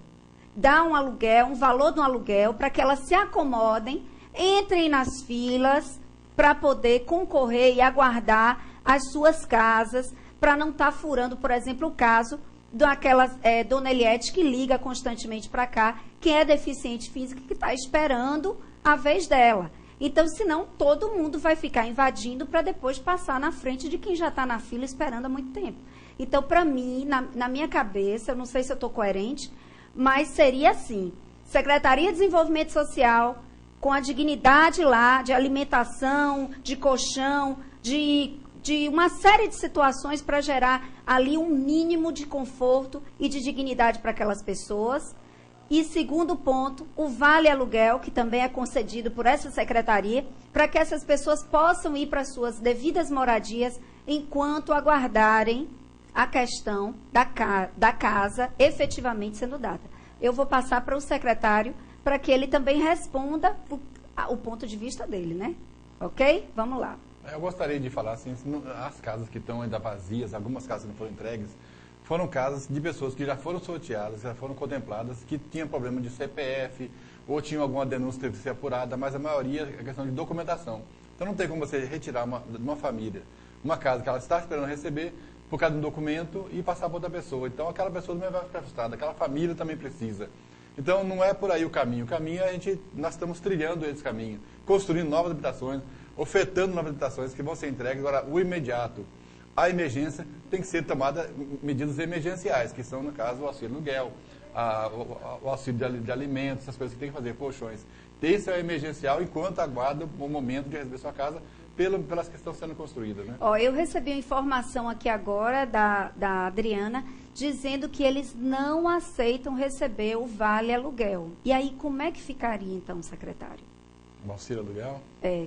Dá um aluguel, um valor do aluguel, para que elas se acomodem, entrem nas filas, para poder concorrer e aguardar as suas casas, para não estar furando, por exemplo, o caso daquela Dona Eliette que liga constantemente para cá, que é deficiente física, que está esperando a vez dela. Então, senão, todo mundo vai ficar invadindo para depois passar na frente de quem já está na fila esperando há muito tempo. Então, para mim, na minha cabeça, eu não sei se eu estou coerente, mas seria assim, Secretaria de Desenvolvimento Social, com a dignidade lá, de alimentação, de colchão, de uma série de situações para gerar ali um mínimo de conforto e de dignidade para aquelas pessoas. E segundo ponto, o vale aluguel, que também é concedido por essa secretaria, para que essas pessoas possam ir para suas devidas moradias enquanto aguardarem a questão da casa efetivamente sendo dada. Eu vou passar para o secretário para que ele também responda o ponto de vista dele, né? Ok? Vamos lá. Eu gostaria de falar assim, as casas que estão ainda vazias, algumas casas que não foram entregues, foram casas de pessoas que já foram sorteadas, já foram contempladas, que tinham problema de CPF, ou tinham alguma denúncia que teve que ser apurada, mas a maioria é questão de documentação. Então não tem como você retirar de uma família uma casa que ela está esperando receber por causa de um documento e passar para outra pessoa. Então aquela pessoa também vai ficar frustrada, aquela família também precisa. Então não é por aí o caminho. O caminho nós estamos trilhando esse caminho, construindo novas habitações, ofertando novas habitações que vão ser entregues. Agora, o imediato, a emergência, tem que ser tomada medidas emergenciais, que são, no caso, o auxílio aluguel, o auxílio de alimentos, essas coisas que tem que fazer, colchões. Esse é o emergencial enquanto aguarda o momento de receber sua casa pelas que estão sendo construídas, né? Eu recebi uma informação aqui agora da Adriana, dizendo que eles não aceitam receber o vale aluguel. E aí, como é que ficaria, então, secretário? O auxílio aluguel?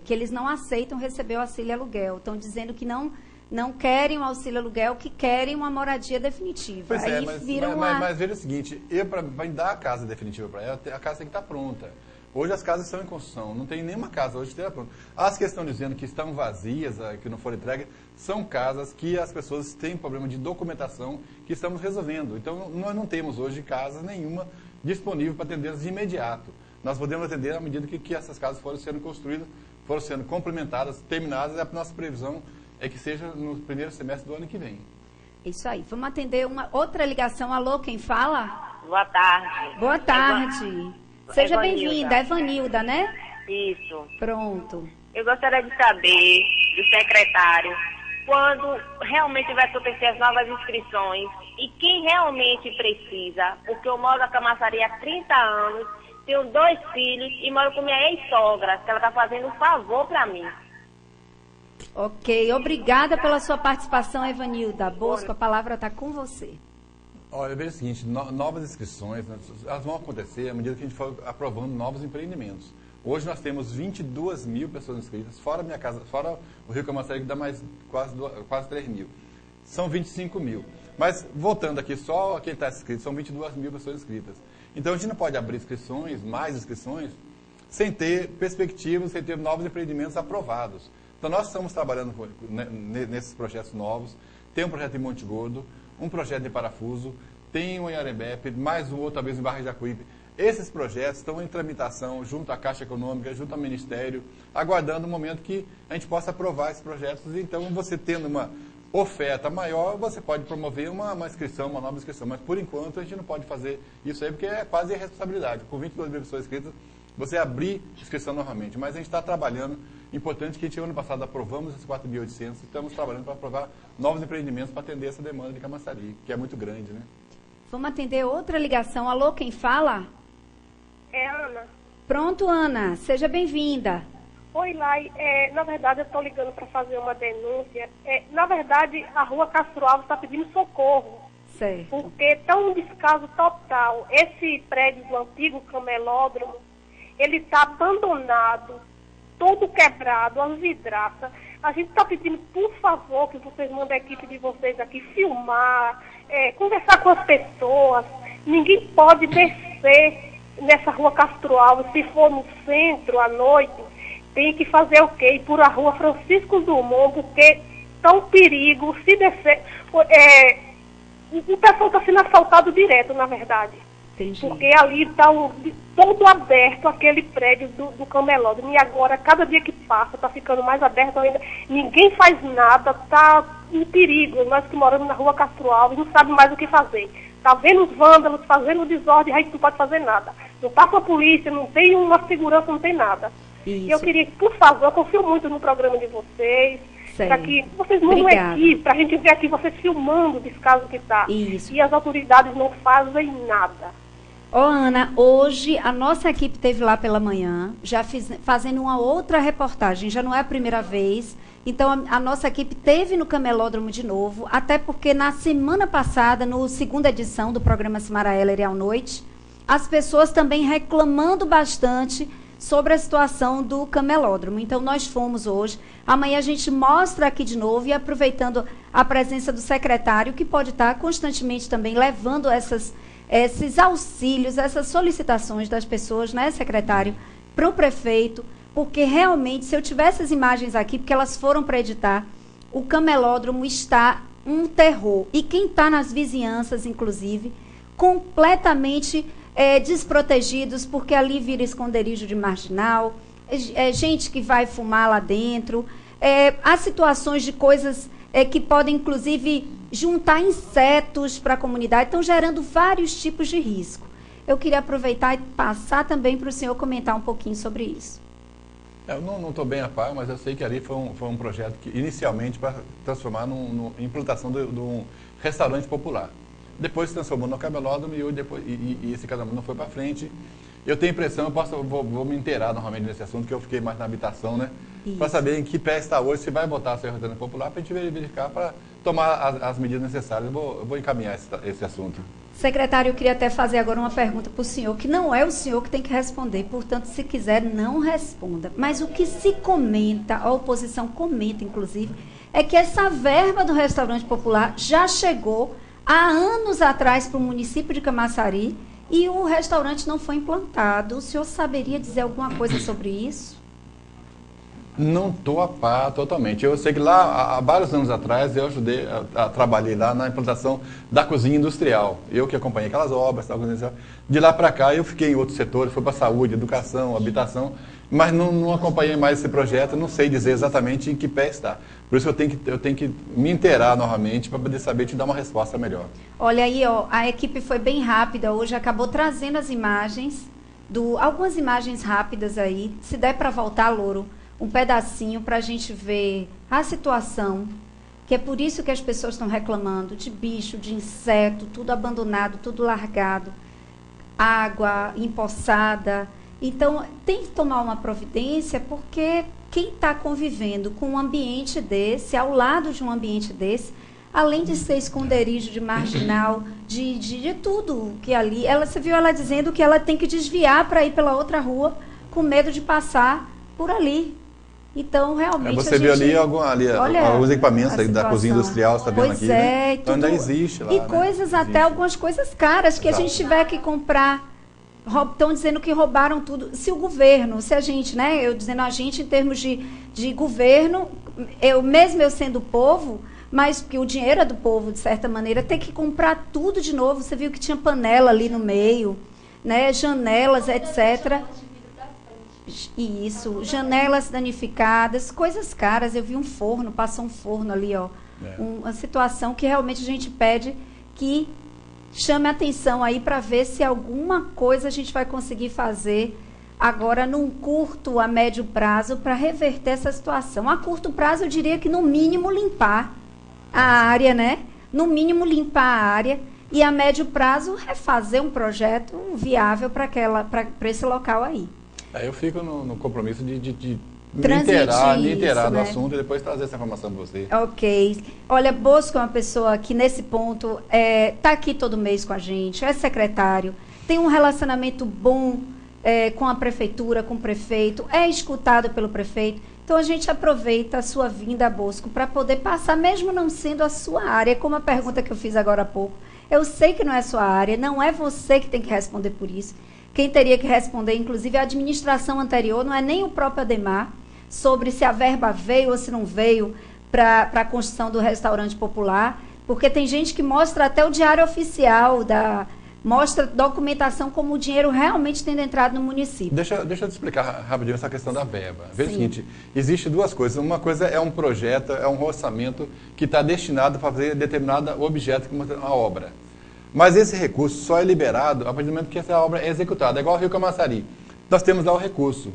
Que eles não aceitam receber o auxílio aluguel. Estão dizendo que não querem o auxílio aluguel, que querem uma moradia definitiva. Pois aí mas veja o seguinte, para dar a casa definitiva para ela, a casa tem que estar pronta. Hoje as casas estão em construção, não tem nenhuma casa hoje que esteja pronta. As que estão dizendo que estão vazias, que não foram entregues, são casas que as pessoas têm problema de documentação que estamos resolvendo. Então, nós não temos hoje casa nenhuma disponível para atendê-las de imediato. Nós podemos atender à medida que essas casas foram sendo construídas, foram sendo complementadas, terminadas, e a nossa previsão é que seja no primeiro semestre do ano que vem. Isso aí. Vamos atender uma outra ligação. Alô, quem fala? Boa tarde. Boa tarde. Seja bem-vinda, Evanilda, né? Isso. Pronto. Eu gostaria de saber do secretário quando realmente vai acontecer as novas inscrições e quem realmente precisa, porque eu moro na Camaçari há 30 anos, tenho 2 filhos e moro com minha ex-sogra, que ela está fazendo um favor para mim. Ok, obrigada pela sua participação, Evanilda. Bosco, a palavra está com você. Olha, eu vejo o seguinte, novas inscrições, elas vão acontecer à medida que a gente for aprovando novos empreendimentos. Hoje nós temos 22 mil pessoas inscritas, fora a minha casa, fora o Rio Camaçari, que dá mais quase 3 mil. São 25 mil. Mas, voltando aqui, só quem está inscrito, são 22 mil pessoas inscritas. Então, a gente não pode abrir inscrições, mais inscrições, sem ter perspectivas, sem ter novos empreendimentos aprovados. Então, nós estamos trabalhando nesses projetos novos. Tem um projeto em Monte Gordo, um projeto em Parafuso, tem um em Arembepe, mais um outro, talvez, em Barra de Jacuípe. Esses projetos estão em tramitação junto à Caixa Econômica, junto ao Ministério, aguardando o momento que a gente possa aprovar esses projetos. Então, você tendo uma oferta maior, você pode promover uma inscrição, uma nova inscrição. Mas, por enquanto, a gente não pode fazer isso aí, porque é quase irresponsabilidade. Com 22 mil pessoas inscritas, você abrir inscrição novamente. Mas a gente está trabalhando. Importante que a gente, ano passado, aprovamos esses 4.800 e estamos trabalhando para aprovar novos empreendimentos para atender essa demanda de Camaçari, que é muito grande, né? Vamos atender outra ligação. Alô, quem fala? É Ana. Pronto, Ana. Seja bem-vinda. Oi, Lai. Na verdade, eu estou ligando para fazer uma denúncia. Na verdade, a rua Castro Alves está pedindo socorro. Certo. Porque está um descaso total. Esse prédio do antigo camelódromo, ele está abandonado, todo quebrado, as vidraças. A gente está pedindo, por favor, que vocês mandem a equipe de vocês aqui filmar, conversar com as pessoas. Ninguém pode descer nessa rua Castro Alves. Se for no centro, à noite, tem que fazer o quê? Ir por a rua Francisco Dumont, porque está um perigo. Se descer... o pessoal está sendo assaltado direto, na verdade. Entendi. Porque ali está todo aberto aquele prédio do camelódromo. E agora, cada dia que passa, está ficando mais aberto ainda. Ninguém faz nada, está em perigo. Nós que moramos na rua Castro Alves não sabemos mais o que fazer. Está vendo os vândalos, fazendo desordem, a gente não pode fazer nada. Não passa a polícia, não tem uma segurança, não tem nada. Isso. Eu queria, por favor, eu confio muito no programa de vocês, para que vocês mandem aqui, para a gente ver aqui vocês filmando o descaso que está. E as autoridades não fazem nada. Ana, hoje a nossa equipe esteve lá pela manhã, já fazendo uma outra reportagem, já não é a primeira vez. Então, a nossa equipe esteve no camelódromo de novo, até porque na semana passada, no segunda edição do programa Simara Heller à noite, as pessoas também reclamando bastante sobre a situação do camelódromo. Então, nós fomos hoje. Amanhã a gente mostra aqui de novo e aproveitando a presença do secretário, que pode estar constantemente também levando esses auxílios, essas solicitações das pessoas, né, secretário, para o prefeito, porque realmente, se eu tivesse as imagens aqui, porque elas foram para editar, o camelódromo está um terror. E quem está nas vizinhanças, inclusive, completamente desprotegidos, porque ali vira esconderijo de marginal, gente que vai fumar lá dentro, há situações de coisas que podem, inclusive, juntar insetos para a comunidade, estão gerando vários tipos de risco. Eu queria aproveitar e passar também para o senhor comentar um pouquinho sobre isso. Eu não estou bem a par, mas eu sei que ali foi um projeto que, inicialmente, para transformar em implantação de um restaurante popular. Depois se transformou no camelódromo e esse camelódromo não foi para frente. Eu tenho a impressão, vou me inteirar novamente nesse assunto, que eu fiquei mais na habitação, né? Para saber em que pé está hoje, se vai botar a ser restaurante popular, para a gente verificar, para tomar as medidas necessárias. Eu vou encaminhar esse assunto. Secretário, eu queria até fazer agora uma pergunta para o senhor, que não é o senhor que tem que responder, portanto, se quiser, não responda. Mas o que se comenta, a oposição comenta, inclusive, é que essa verba do restaurante popular já chegou há anos atrás para o município de Camaçari e o restaurante não foi implantado. O senhor saberia dizer alguma coisa sobre isso? Não estou a par totalmente. Eu sei que lá, há vários anos atrás, eu ajudei, trabalhei lá na implantação da cozinha industrial. Eu que acompanhei aquelas obras, da cozinha industrial. De lá para cá, eu fiquei em outros setores, fui para saúde, educação, habitação, mas não acompanhei mais esse projeto, não sei dizer exatamente em que pé está. Por isso eu tenho que me inteirar novamente para poder saber te dar uma resposta melhor. Olha aí, ó, a equipe foi bem rápida hoje, acabou trazendo as imagens, algumas imagens rápidas aí. Se der para voltar, Louro, um pedacinho para a gente ver a situação, que é por isso que as pessoas estão reclamando de bicho, de inseto, tudo abandonado, tudo largado, água empoçada. Então, tem que tomar uma providência, porque quem está convivendo com um ambiente desse, ao lado de um ambiente desse, além de ser esconderijo de marginal, de tudo que ali... Você viu ela dizendo que ela tem que desviar para ir pela outra rua, com medo de passar por ali. Então, realmente, você viu ali alguns equipamentos aí da cozinha industrial, você está vendo aqui, né? Então ainda existe lá. E coisas, até algumas coisas caras, que a gente tiver que comprar. Estão dizendo que roubaram tudo. Se o governo, se a gente, né? Eu dizendo a gente em termos de governo, mesmo eu sendo povo, mas que o dinheiro é do povo, de certa maneira, ter que comprar tudo de novo. Você viu que tinha panela ali no meio, né? Janelas, etc. Isso, janelas danificadas, coisas caras. Eu vi um forno, passou um forno ali, ó. Uma situação que realmente a gente pede que chame a atenção aí para ver se alguma coisa a gente vai conseguir fazer agora num curto a médio prazo para reverter essa situação. A curto prazo eu diria que no mínimo limpar a área, né? No mínimo limpar a área, e a médio prazo refazer um projeto viável para esse local aí. Eu fico no compromisso de me inteirar do assunto e depois trazer essa informação para você. Ok. Olha, Bosco é uma pessoa que, nesse ponto, está aqui todo mês com a gente, é secretário, tem um relacionamento bom com a prefeitura, com o prefeito, é escutado pelo prefeito. Então, a gente aproveita a sua vinda, Bosco, para poder passar, mesmo não sendo a sua área, como a pergunta que eu fiz agora há pouco. Eu sei que não é a sua área, não é você que tem que responder por isso. Quem teria que responder, inclusive, a administração anterior, não é nem o próprio Ademar, sobre se a verba veio ou se não veio para a construção do restaurante popular, porque tem gente que mostra até o diário oficial, mostra documentação como o dinheiro realmente tendo entrado no município. Deixa eu te explicar rapidinho essa questão da verba. Veja o seguinte, existe duas coisas. Uma coisa é um projeto, é um orçamento que está destinado para fazer determinado objeto, como uma obra. Mas esse recurso só é liberado a partir do momento que essa obra é executada. É igual ao Rio Camaçari. Nós temos lá o recurso.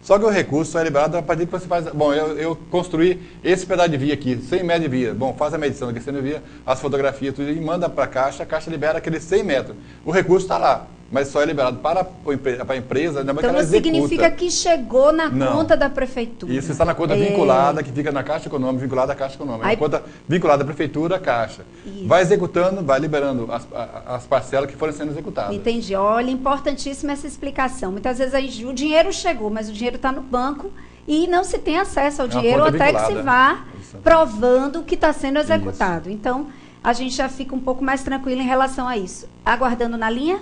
Só que o recurso só é liberado a partir que você faz... Bom, eu construí esse pedaço de via aqui, 100 metros de via. Bom, faz a medição aqui, 100 metros de via, as fotografias, tudo, e manda para a Caixa libera aqueles 100 metros. O recurso está lá, mas só é liberado para a empresa... Então não significa que chegou na conta da prefeitura. Isso está na conta vinculada, que fica na Caixa Econômica, vinculada à Caixa Econômica. Aí... conta vinculada à prefeitura, à Caixa. Isso. Vai executando, vai liberando as parcelas que forem sendo executadas. Entendi. Olha, importantíssima essa explicação. Muitas vezes o dinheiro chegou, mas o dinheiro está no banco e não se tem acesso ao dinheiro até que se vá provando que está sendo executado. Isso. Então, a gente já fica um pouco mais tranquilo em relação a isso. Aguardando na linha?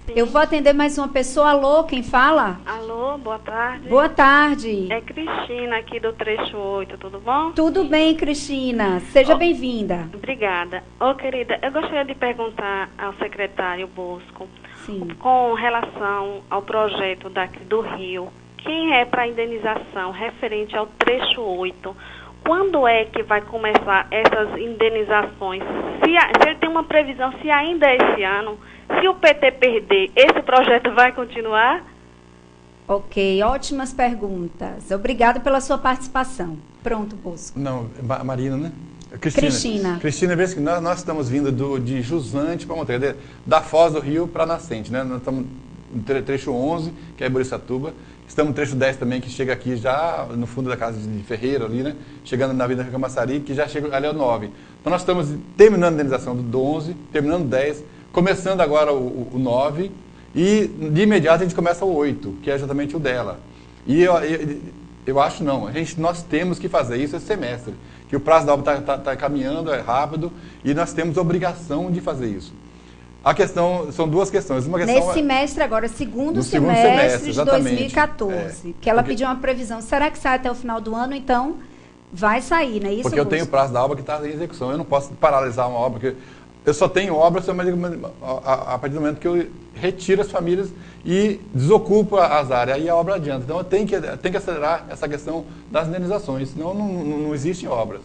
Sim. Eu vou atender mais uma pessoa. Alô, quem fala? Alô, boa tarde. Boa tarde. É Cristina aqui do trecho 8, tudo bom? Tudo bem, Cristina. Seja bem-vinda. Obrigada. Querida, eu gostaria de perguntar ao secretário Bosco, sim, com relação ao projeto daqui do Rio, quem é para indenização referente ao trecho 8? Quando é que vai começar essas indenizações? Se ele tem uma previsão, se ainda é esse ano, se o PT perder, esse projeto vai continuar? Ok, ótimas perguntas. Obrigada pela sua participação. Pronto, Bosco. Não, Marina, né? Cristina, veja que nós estamos vindo de Jusante para Monteiro, da Foz do Rio para Nascente, né? Nós estamos no trecho 11, que é Burissatuba. Estamos no trecho 10 também, que chega aqui já no fundo da casa de Ferreira ali, né? Chegando na Avenida Camaçari, que já chega ali ao 9. Então nós estamos terminando a indenização do 11, terminando o 10, começando agora o 9, e de imediato a gente começa o 8, que é exatamente o dela. E eu acho não, nós temos que fazer isso esse semestre, que o prazo da obra está caminhando, é rápido, e nós temos obrigação de fazer isso. A questão, são duas questões. Uma questão Nesse semestre agora, segundo segundo semestre de exatamente. 2014, que ela pediu uma previsão. Será que sai até o final do ano? Então, vai sair, não é isso, Porque eu Bosco? tenho o prazo da obra que está em execução. Eu não posso paralisar uma obra, porque eu só tenho obra a partir do momento que eu retiro as famílias e desocupo as áreas. Aí a obra adianta. Então, eu tenho que acelerar essa questão das indenizações, senão não existem obras.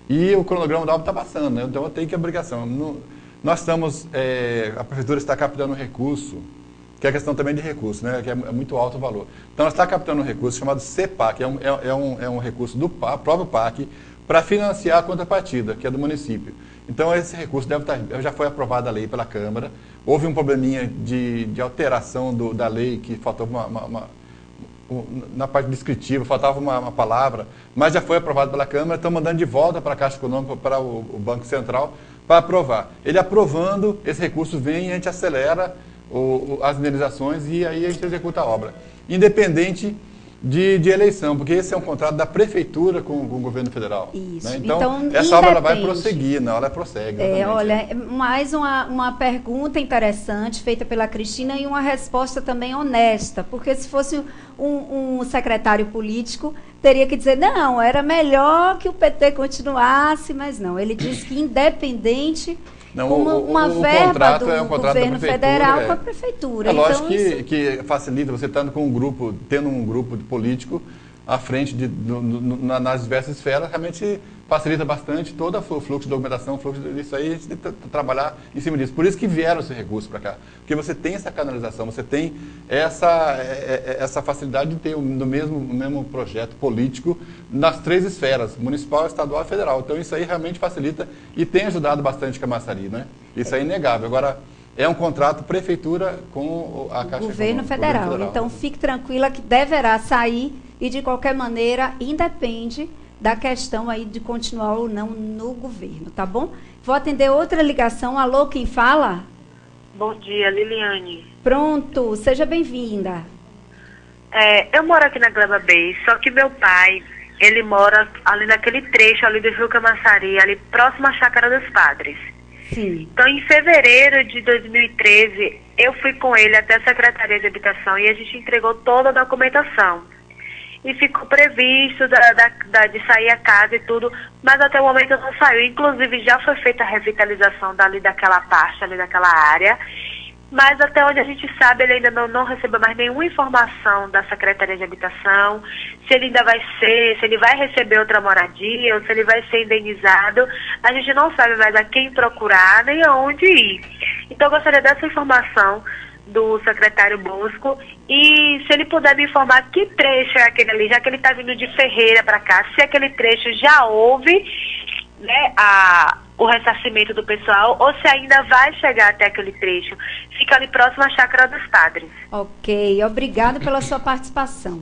E o cronograma da obra está passando, né? Então, eu tenho que obrigação. Nós estamos, a prefeitura está captando recurso, que é a questão também de recurso, né? Que é muito alto o valor. Então, nós está captando um recurso chamado CEPAC, é um recurso do próprio PAC, para financiar a contrapartida, que é do município. Então, esse recurso já foi aprovado a lei pela Câmara. Houve um probleminha de alteração da lei, que faltou na parte descritiva, faltava uma palavra, mas já foi aprovado pela Câmara. Estão mandando de volta para a Caixa Econômica, para o Banco Central, para aprovar. Ele aprovando, esse recurso vem e a gente acelera as indenizações e aí a gente executa a obra. Independente de eleição, porque esse é um contrato da Prefeitura com o Governo Federal. Isso. Né? Então, essa obra ela vai prosseguir, não, ela prossegue. Olha, mais uma pergunta interessante feita pela Cristina e uma resposta também honesta, porque se fosse um secretário político, teria que dizer, não, era melhor que o PT continuasse, mas não, ele disse que independente... Não, uma verba do governo federal com a prefeitura. prefeitura. É lógico então, que facilita você estando com tendo um grupo político à frente nas diversas esferas, realmente facilita bastante todo o fluxo de documentação, isso aí a gente tem que trabalhar em cima disso. Por isso que vieram esse recurso para cá. Porque você tem essa canalização, você tem essa facilidade de ter no mesmo projeto político nas três esferas, municipal, estadual e federal. Então isso aí realmente facilita e tem ajudado bastante Camaçari, né? Isso é inegável. Agora, é um contrato prefeitura com a Caixa Governo Federal. Então fique tranquila que deverá sair e de qualquer maneira independe da questão aí de continuar ou não no governo, tá bom? Vou atender outra ligação. Alô, quem fala? Bom dia, Liliane. Pronto, seja bem-vinda. Eu moro aqui na Gleba Bay, só que meu pai, ele mora ali naquele trecho ali do Rio Camaçari, ali próximo à Chácara dos Padres. Sim. Então, em fevereiro de 2013, eu fui com ele até a Secretaria de Habitação e a gente entregou toda a documentação. E ficou previsto de sair a casa e tudo, mas até o momento não saiu. Inclusive, já foi feita a revitalização daquela parte, ali daquela área, mas até onde a gente sabe, ele ainda não recebeu mais nenhuma informação da Secretaria de Habitação, se ele ainda se ele vai receber outra moradia, ou se ele vai ser indenizado. A gente não sabe mais a quem procurar, nem aonde ir. Então, eu gostaria dessa informação do secretário Bosco, e se ele puder me informar que trecho é aquele ali, já que ele está vindo de Ferreira para cá, se aquele trecho já houve, né, o ressarcimento do pessoal, ou se ainda vai chegar até aquele trecho. Fica ali próximo à Chácara dos Padres. Ok, obrigada pela sua participação.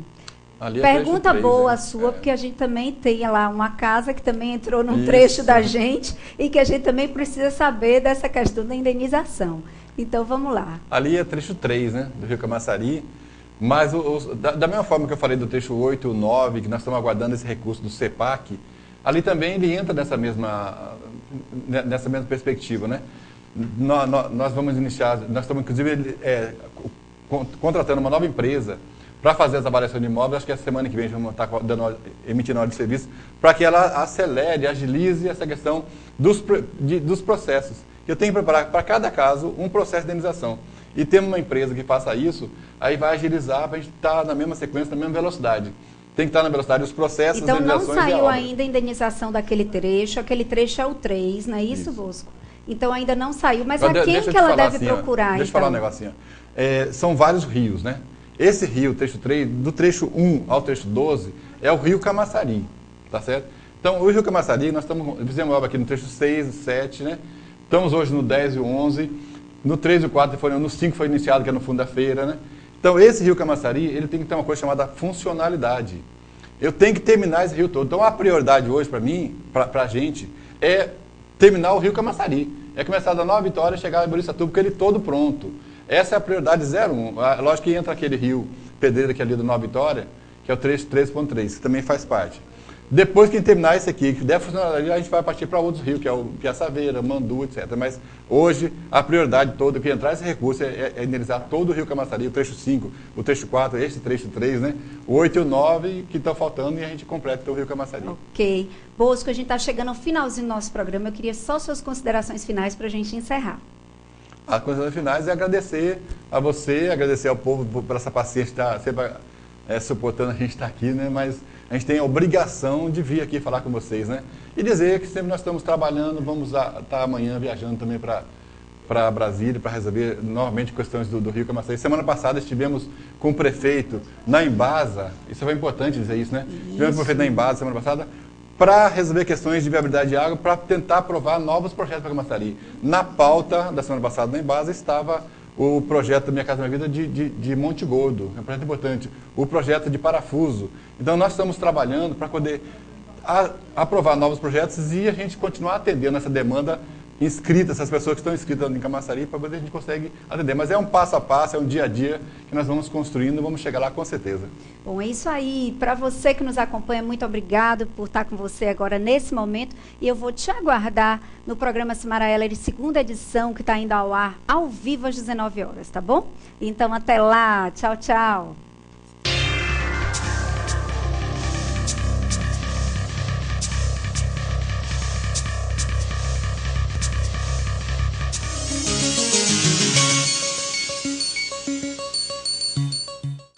Pergunta 3, boa né? Sua, porque a gente também tem lá uma casa que também entrou num trecho da gente e que a gente também precisa saber dessa questão da indenização. Então, vamos lá. Ali é trecho 3, né, do Rio Camaçari, mas da mesma forma que eu falei do trecho 8 e o 9, que nós estamos aguardando esse recurso do CEPAC, ali também ele entra nessa mesma perspectiva, né? Nós vamos iniciar, nós estamos inclusive contratando uma nova empresa para fazer as avaliações de imóveis. Acho que essa semana que vem vamos estar emitindo ordem de serviço, para que ela acelere, agilize essa questão dos processos. Eu tenho que preparar para cada caso um processo de indenização. E temos uma empresa que faça isso, aí vai agilizar para a gente estar na mesma sequência, na mesma velocidade. Tem que estar na velocidade dos processos, então, das indenizações. Então não saiu ainda a indenização daquele trecho é o 3, não é isso, Bosco? Então ainda não saiu, mas a quem que ela deve procurar? Deixa eu falar um negocinho. São vários rios, né? Esse rio, trecho 3, do trecho 1 ao trecho 12, é o rio Camaçari, tá certo? Então, o rio Camaçari, nós fizemos obra aqui no trecho 6 e 7, né? Estamos hoje no 10 e o 11, no 3 e o 4, no 5 foi iniciado, que é no fundo da feira, né? Então, esse rio Camaçari, ele tem que ter uma coisa chamada funcionalidade. Eu tenho que terminar esse rio todo. Então, a prioridade hoje para mim, para a gente, é terminar o rio Camaçari. É começar da Nova Vitória e chegar em Burissatuba, porque ele todo pronto. Essa é a prioridade 01. Lógico que entra aquele rio Pedreira, que é ali do Nova Vitória, que é o trecho 3.3, que também faz parte. Depois que terminar esse aqui, que der funcionalidade, a gente vai partir para outros rios, que é o Piaçaveira, Mandu, etc. Mas hoje a prioridade toda, que entrar esse recurso é indenizar todo o rio Camaçari, o trecho 5, o trecho 4, esse trecho 3, né? O 8 e o 9 que estão faltando e a gente completa o rio Camaçari. Ok. Bosco, a gente está chegando ao finalzinho do nosso programa. Eu queria só suas considerações finais para a gente encerrar. As considerações finais é agradecer a você, agradecer ao povo por essa paciência, estar sempre suportando a gente estar aqui, né? Mas a gente tem a obrigação de vir aqui falar com vocês, né? E dizer que sempre nós estamos trabalhando, vamos estar amanhã viajando também para Brasília, para resolver novamente questões do Rio Camaçari. Semana passada estivemos com o prefeito na Embasa, isso foi importante dizer isso, né? Estivemos com o prefeito na Embasa semana passada, para resolver questões de viabilidade de água, para tentar aprovar novos projetos para Camaçari. Na pauta da semana passada na Embasa estava o projeto Minha Casa Minha Vida de Monte Gordo, é um projeto importante, o projeto de Parafuso. Então nós estamos trabalhando para poder aprovar novos projetos e a gente continuar atendendo essa demanda inscrita, essas pessoas que estão inscritas em Camaçari, para poder a gente consegue atender. Mas é um passo a passo, é um dia a dia que nós vamos construindo e vamos chegar lá com certeza. Bom, é isso aí. Para você que nos acompanha, muito obrigado por estar com você agora nesse momento. E eu vou te aguardar no programa Cimarela de segunda edição, que está indo ao ar, ao vivo às 19 horas, tá bom? Então, até lá. Tchau, tchau.